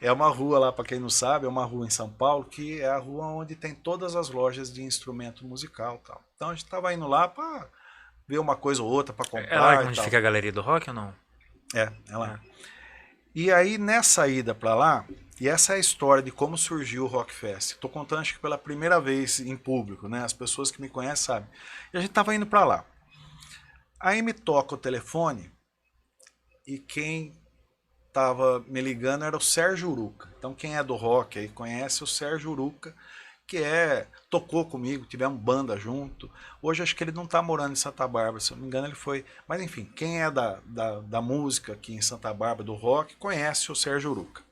É uma rua lá, para quem não sabe, é uma rua em São Paulo que é a rua onde tem todas as lojas de instrumento musical, tal. Então a gente tava indo lá para ver uma coisa ou outra para É lá comprar e onde tal. fica a galeria do rock ou não? É lá. E aí, nessa ida para lá, e essa é a história de como surgiu o Rock Fest. Estou contando, acho que pela primeira vez em público, né? As pessoas que me conhecem sabem. E a gente estava indo para lá. Aí me toca o telefone e quem estava me ligando era o Sérgio Uruca. Então, quem é do rock aí conhece o Sérgio Uruca, que tocou comigo, tivemos banda junto. Hoje acho que ele não está morando em Santa Bárbara, se eu não me engano ele foi. Mas enfim, quem é da música aqui em Santa Bárbara, do rock, conhece o Sérgio Uruca.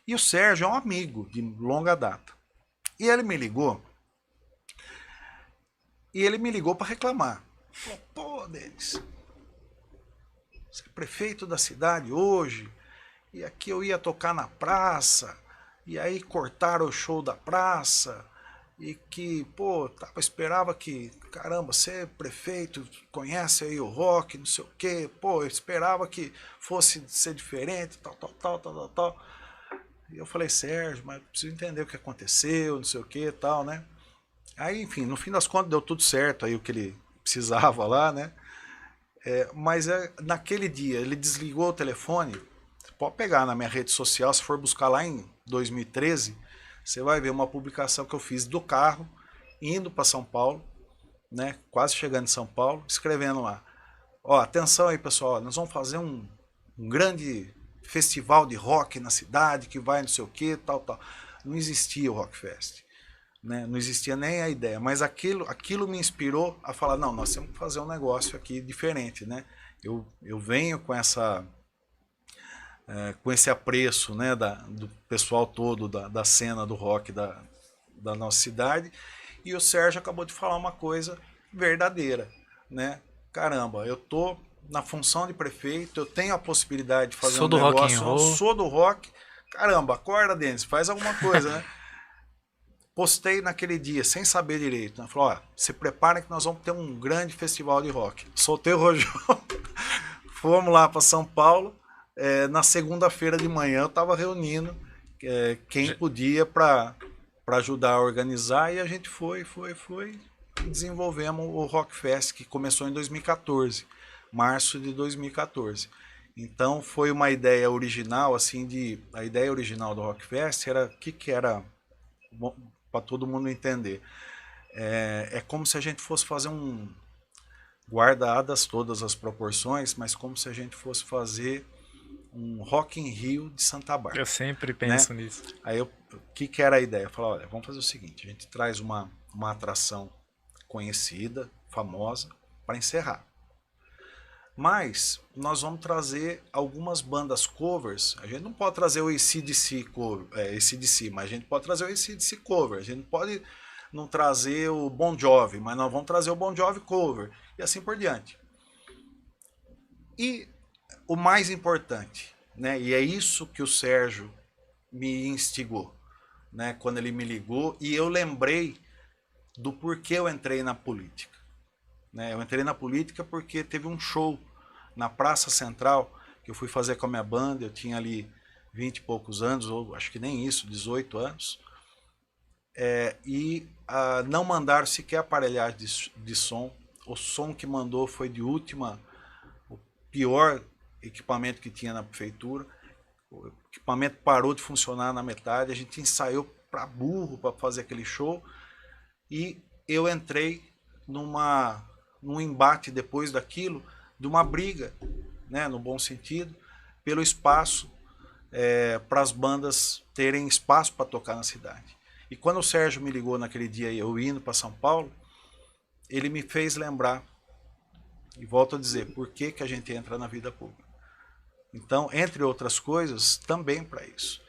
E o Sérgio é um amigo de longa data. E ele me ligou, para reclamar. Falou, pô, Denis, você é prefeito da cidade hoje, e aqui eu ia tocar na praça, e aí cortaram o show da praça, e que, pô, esperava que, caramba, você é prefeito, conhece aí o rock, não sei o quê, pô, eu esperava que fosse ser diferente, tal. E eu falei, Sérgio, mas preciso entender o que aconteceu, não sei o quê, tal, né? Aí, enfim, no fim das contas deu tudo certo, aí o que ele precisava lá, né? Mas naquele dia ele desligou o telefone. Você pode pegar na minha rede social, se for buscar lá em 2013, você vai ver uma publicação que eu fiz do carro, indo para São Paulo, né? Quase chegando em São Paulo, escrevendo lá. Ó, atenção aí, pessoal, nós vamos fazer um grande festival de rock na cidade, que vai não sei o que, tal. Não existia o Rockfest. Né? Não existia nem a ideia, mas aquilo me inspirou a falar, não, nós temos que fazer um negócio aqui diferente, né? Eu venho com com esse apreço, né, do pessoal todo da cena do rock da nossa cidade, e o Sérgio acabou de falar uma coisa verdadeira, né? Caramba, eu tô na função de prefeito, eu tenho a possibilidade de fazer Sou um do rock and negócio, eu roll. sou do rock, caramba, acorda, Denis, faz alguma coisa, né? Postei naquele dia, sem saber direito. Né? Falei, ó, se prepara que nós vamos ter um grande festival de rock. Soltei o rojão, fomos lá para São Paulo. Na segunda-feira de manhã eu estava reunindo quem podia para ajudar a organizar, e a gente foi e desenvolvemos o Rockfest, que começou em 2014, março de 2014. Então foi uma ideia original, assim, a ideia original do Rockfest era o que era, para todo mundo entender. É como se a gente fosse fazer guardadas todas as proporções, mas como se a gente fosse fazer um Rock in Rio de Santa Bárbara. Eu sempre né? penso nisso. Aí o que era a ideia? Eu falei, olha, vamos fazer o seguinte, a gente traz uma atração conhecida, famosa, para encerrar. Mas nós vamos trazer algumas bandas covers. A gente não pode trazer o AC/DC cover, AC/DC, mas a gente pode trazer o AC/DC cover. A gente não pode não trazer o Bon Jovi, mas nós vamos trazer o Bon Jovi cover. E assim por diante. E o mais importante, né? E é isso que o Sérgio me instigou, né? Quando ele me ligou, e eu lembrei do porquê eu entrei na política. Né? Eu entrei na política porque teve um show na Praça Central que eu fui fazer com a minha banda. Eu tinha ali 20 e poucos anos, ou acho que nem isso, 18 anos. Não mandaram sequer aparelhagem de som. O som que mandou foi de última, o pior equipamento que tinha na prefeitura. O equipamento parou de funcionar na metade. A gente ensaiou para burro para fazer aquele show. E eu entrei num embate depois daquilo, de uma briga, né, no bom sentido, pelo espaço, para as bandas terem espaço para tocar na cidade. E quando o Sérgio me ligou naquele dia, eu indo para São Paulo, ele me fez lembrar, e volto a dizer, por que a gente entra na vida pública. Então, entre outras coisas, também para isso.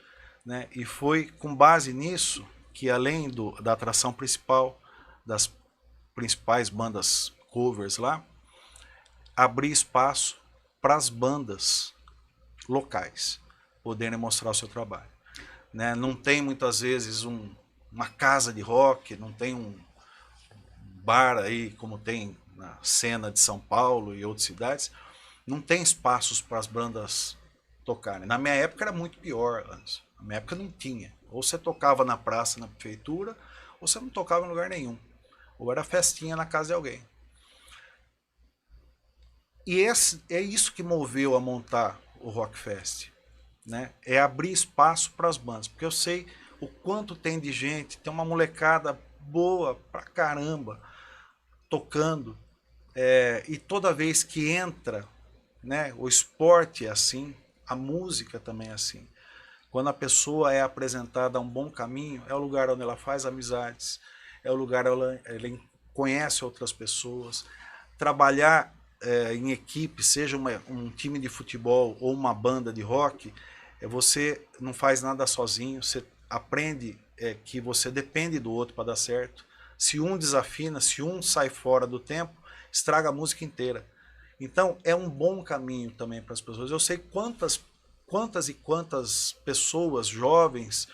Né? E foi com base nisso que, além da atração principal, das principais bandas covers lá, abrir espaço para as bandas locais poderem mostrar o seu trabalho. Né? Não tem muitas vezes uma casa de rock, não tem um bar aí como tem na cena de São Paulo e outras cidades, não tem espaços para as bandas tocarem. Na minha época era muito pior, antes. Na minha época não tinha. Ou você tocava na praça, na prefeitura, ou você não tocava em lugar nenhum. Ou era festinha na casa de alguém. E é isso que moveu a montar o Rockfest. Né? É abrir espaço para as bandas. Porque eu sei o quanto tem de gente, tem uma molecada boa pra caramba tocando. E toda vez que entra, né, o esporte é assim, a música também é assim. Quando a pessoa é apresentada a um bom caminho, é o lugar onde ela faz amizades, é o lugar onde ela conhece outras pessoas. Trabalhar em equipe, seja um time de futebol ou uma banda de rock, você não faz nada sozinho, você aprende que você depende do outro para dar certo. Se um desafina, se um sai fora do tempo, estraga a música inteira. Então, é um bom caminho também para as pessoas. Eu sei quantas e quantas pessoas jovens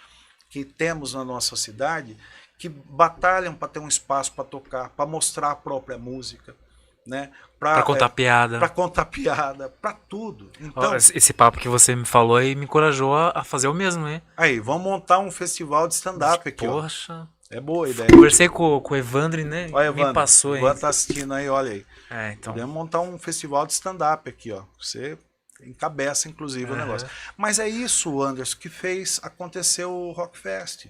que temos na nossa cidade que batalham para ter um espaço para tocar, para mostrar a própria música, né? Pra contar piada. Para contar piada, para tudo. Então, Ó, esse papo que você me falou aí me encorajou a fazer o mesmo, hein? aí, vamos montar um festival de stand-up aqui, ó. Poxa. É boa a ideia. Conversei com o Evandro, né? Olha, Evandro, me passou, o hein? Evandro tá assistindo aí, olha aí. Então. Podemos montar um festival de stand-up aqui, ó. Você encabeça, inclusive, o negócio. Mas é isso, Anderson, que fez acontecer o Rockfest.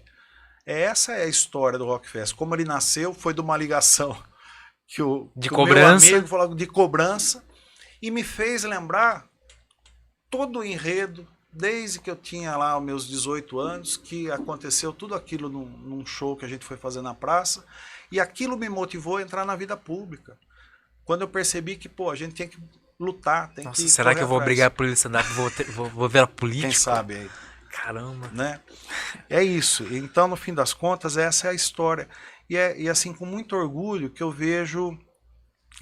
Essa é a história do Rockfest. Como ele nasceu, foi de uma ligação que o cobrança. meu amigo falou de cobrança e me fez lembrar todo o enredo, desde que eu tinha lá os meus 18 anos, que aconteceu tudo aquilo num show que a gente foi fazer na praça, e aquilo me motivou a entrar na vida pública. Quando eu percebi que, pô, a gente tem que lutar, tem que será que eu vou brigar por ele stand-up, vou virar político? Quem sabe aí. Caramba. Né? É isso. Então, no fim das contas, essa é a história. E assim, com muito orgulho que eu vejo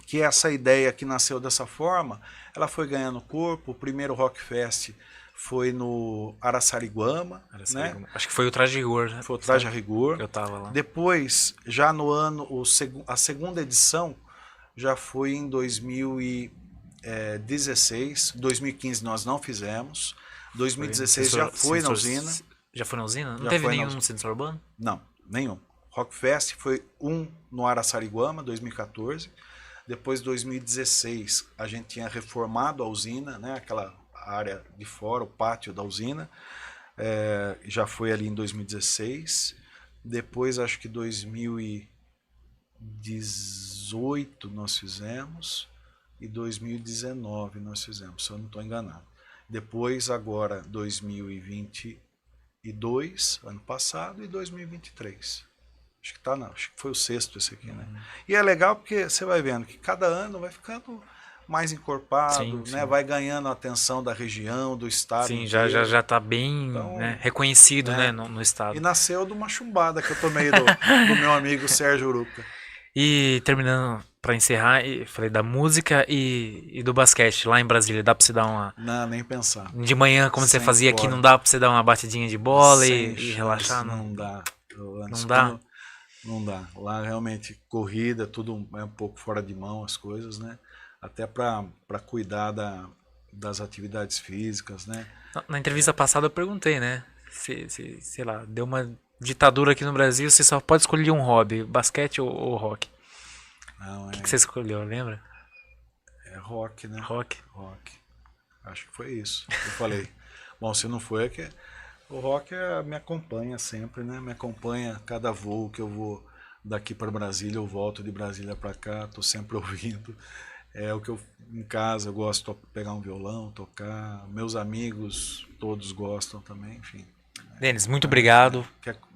que essa ideia que nasceu dessa forma, ela foi ganhando corpo. O primeiro Rockfest foi no Araçariguama. Né? Acho que foi o Traje a Rigor. Né? Foi o Traje a Rigor. Eu tava lá. Depois, já no ano, a segunda edição já foi em 2016. 2015 nós não fizemos. 2016 já foi na usina. Já foi na usina? Não teve nenhum no Centro Urbano? Não, nenhum. Rockfest foi no Araçariguama, 2014. Depois, 2016, a gente tinha reformado a usina, né? Aquela área de fora, o pátio da usina. Já foi ali em 2016. Depois, acho que 2018 nós fizemos. E 2019 nós fizemos, se eu não estou enganado. Depois, agora, 2022, ano passado, e 2023. Acho que acho que foi o sexto esse aqui, né? E é legal porque você vai vendo que cada ano vai ficando mais encorpado, sim, né? Vai ganhando a atenção da região, do estado. Sim, já tá bem então, né? Reconhecido, né? No estado. E nasceu de uma chumbada que eu tomei do meu amigo Sérgio Uruca. E terminando, para encerrar, falei da música e do basquete lá em Brasília. Dá pra você dar uma... Não, nem pensar. De manhã, como você fazia aqui, não dá pra você dar uma batidinha de bola e relaxar? Não dá. Não dá? Não dá. Lá realmente corrida, tudo é um pouco fora de mão as coisas, né? Até para cuidar das atividades físicas, né? Na entrevista passada eu perguntei, né? Se, sei lá, deu uma ditadura aqui no Brasil, você só pode escolher um hobby, basquete ou rock. Não, o que você escolheu, lembra? É rock, né? Rock. Acho que foi isso. Eu falei, bom, se não foi, é que o rock me acompanha sempre, né? Me acompanha cada voo que eu vou daqui para Brasília, eu volto de Brasília para cá, tô sempre ouvindo. É o que eu em casa eu gosto de pegar um violão, tocar. Meus amigos todos gostam também, enfim. Denis, muito obrigado.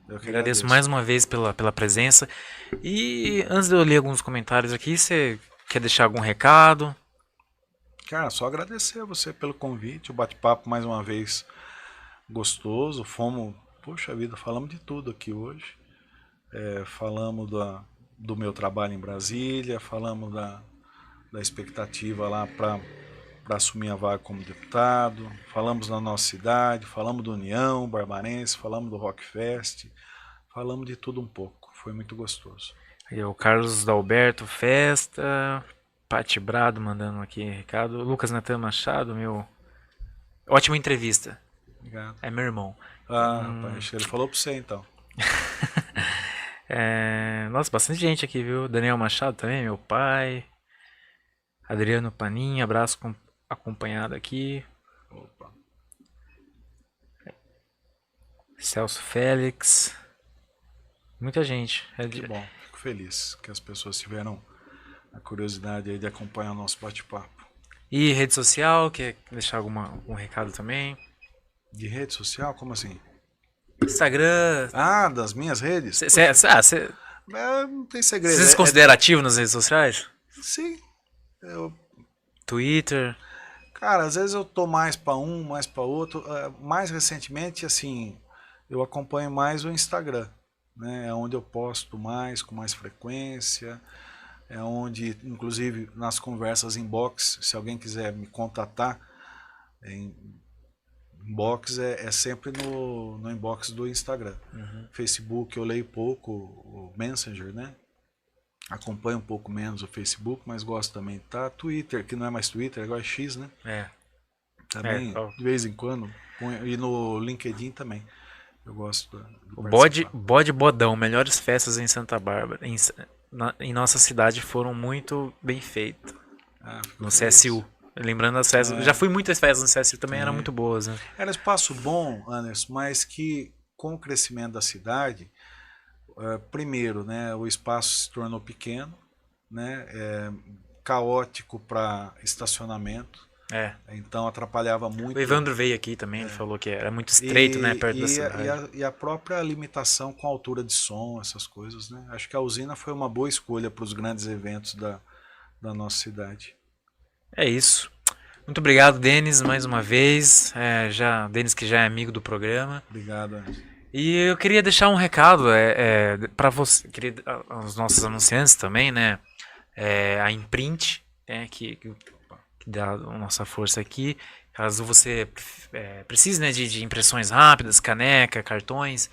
Eu que agradeço mais uma vez pela presença. E antes de eu ler alguns comentários aqui, você quer deixar algum recado? Cara, só agradecer a você pelo convite, o bate-papo mais uma vez gostoso. Poxa vida, falamos de tudo aqui hoje. Falamos do meu trabalho em Brasília, falamos da expectativa lá para assumir a vaga como deputado, falamos da nossa cidade, falamos do União Barbarense, falamos do Rockfest, falamos de tudo um pouco, foi muito gostoso. Aí o Carlos Dalberto Festa, Pati Brado mandando aqui recado, Lucas Natan Machado, meu... Ótima entrevista. Obrigado. É meu irmão. Rapaz, ele falou para você então. Nossa, bastante gente aqui, viu? Daniel Machado também, meu pai. Adriano Paninha, abraço acompanhado aqui. Opa. Celso Félix. Muita gente. Que bom, fico feliz que as pessoas tiveram a curiosidade aí de acompanhar o nosso bate-papo. E rede social, quer deixar algum recado também? De rede social? Como assim? Instagram. Das minhas redes? Não tem segredo. Você se considera ativo nas redes sociais? Sim. Twitter. Cara, às vezes eu tô mais para um, mais para outro. Mais recentemente, assim, eu acompanho mais o Instagram, né? É onde eu posto mais, com mais frequência, é onde, inclusive, nas conversas inbox, se alguém quiser me contatar, em inbox é sempre no inbox do Instagram. Facebook eu leio pouco, o Messenger, né? Acompanho um pouco menos o Facebook, mas gosto também. Tá, Twitter, que não é mais Twitter, agora é X, né? Também, de vez em quando. E no LinkedIn também. Eu gosto de O participar. Bode Bodão, melhores festas em Santa Bárbara. Em nossa cidade foram muito bem feitas. Fico No feliz. CSU. Lembrando as festas. Já fui muitas festas no CSU também, eram muito boas, né? Era espaço bom, Anderson, mas que com o crescimento da cidade, primeiro, né, o espaço se tornou pequeno, né, caótico para estacionamento. Então atrapalhava muito. O Evandro veio aqui também, ele falou que era muito estreito, né, perto da cidade. E a própria limitação com a altura de som, essas coisas, né? Acho que a usina foi uma boa escolha para os grandes eventos da nossa cidade. É isso. Muito obrigado, Denis, mais uma vez. Denis que já é amigo do programa. Obrigado, Anderson. E eu queria deixar um recado para você, aos nossos anunciantes também, né? A Imprint, que dá a nossa força aqui. Caso você precise, né, de impressões rápidas, caneca, cartões,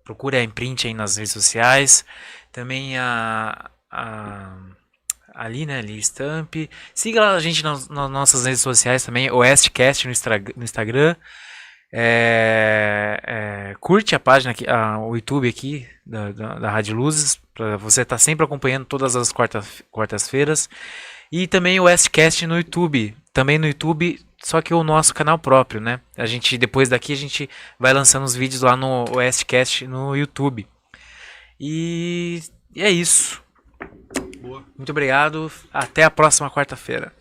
procure a Imprint aí nas redes sociais. Também ali, né, ali Stamp. Siga a gente nas nossas redes sociais também, OestCast no Instagram. Curte a página aqui, o YouTube aqui da Rádio Luzes, para você estar sempre acompanhando todas as quartas-feiras. E também o Westcast no YouTube. Também no YouTube, só que o nosso canal próprio, né? Depois daqui, a gente vai lançando os vídeos lá no Westcast no YouTube. E é isso. Boa. Muito obrigado. Até a próxima quarta-feira.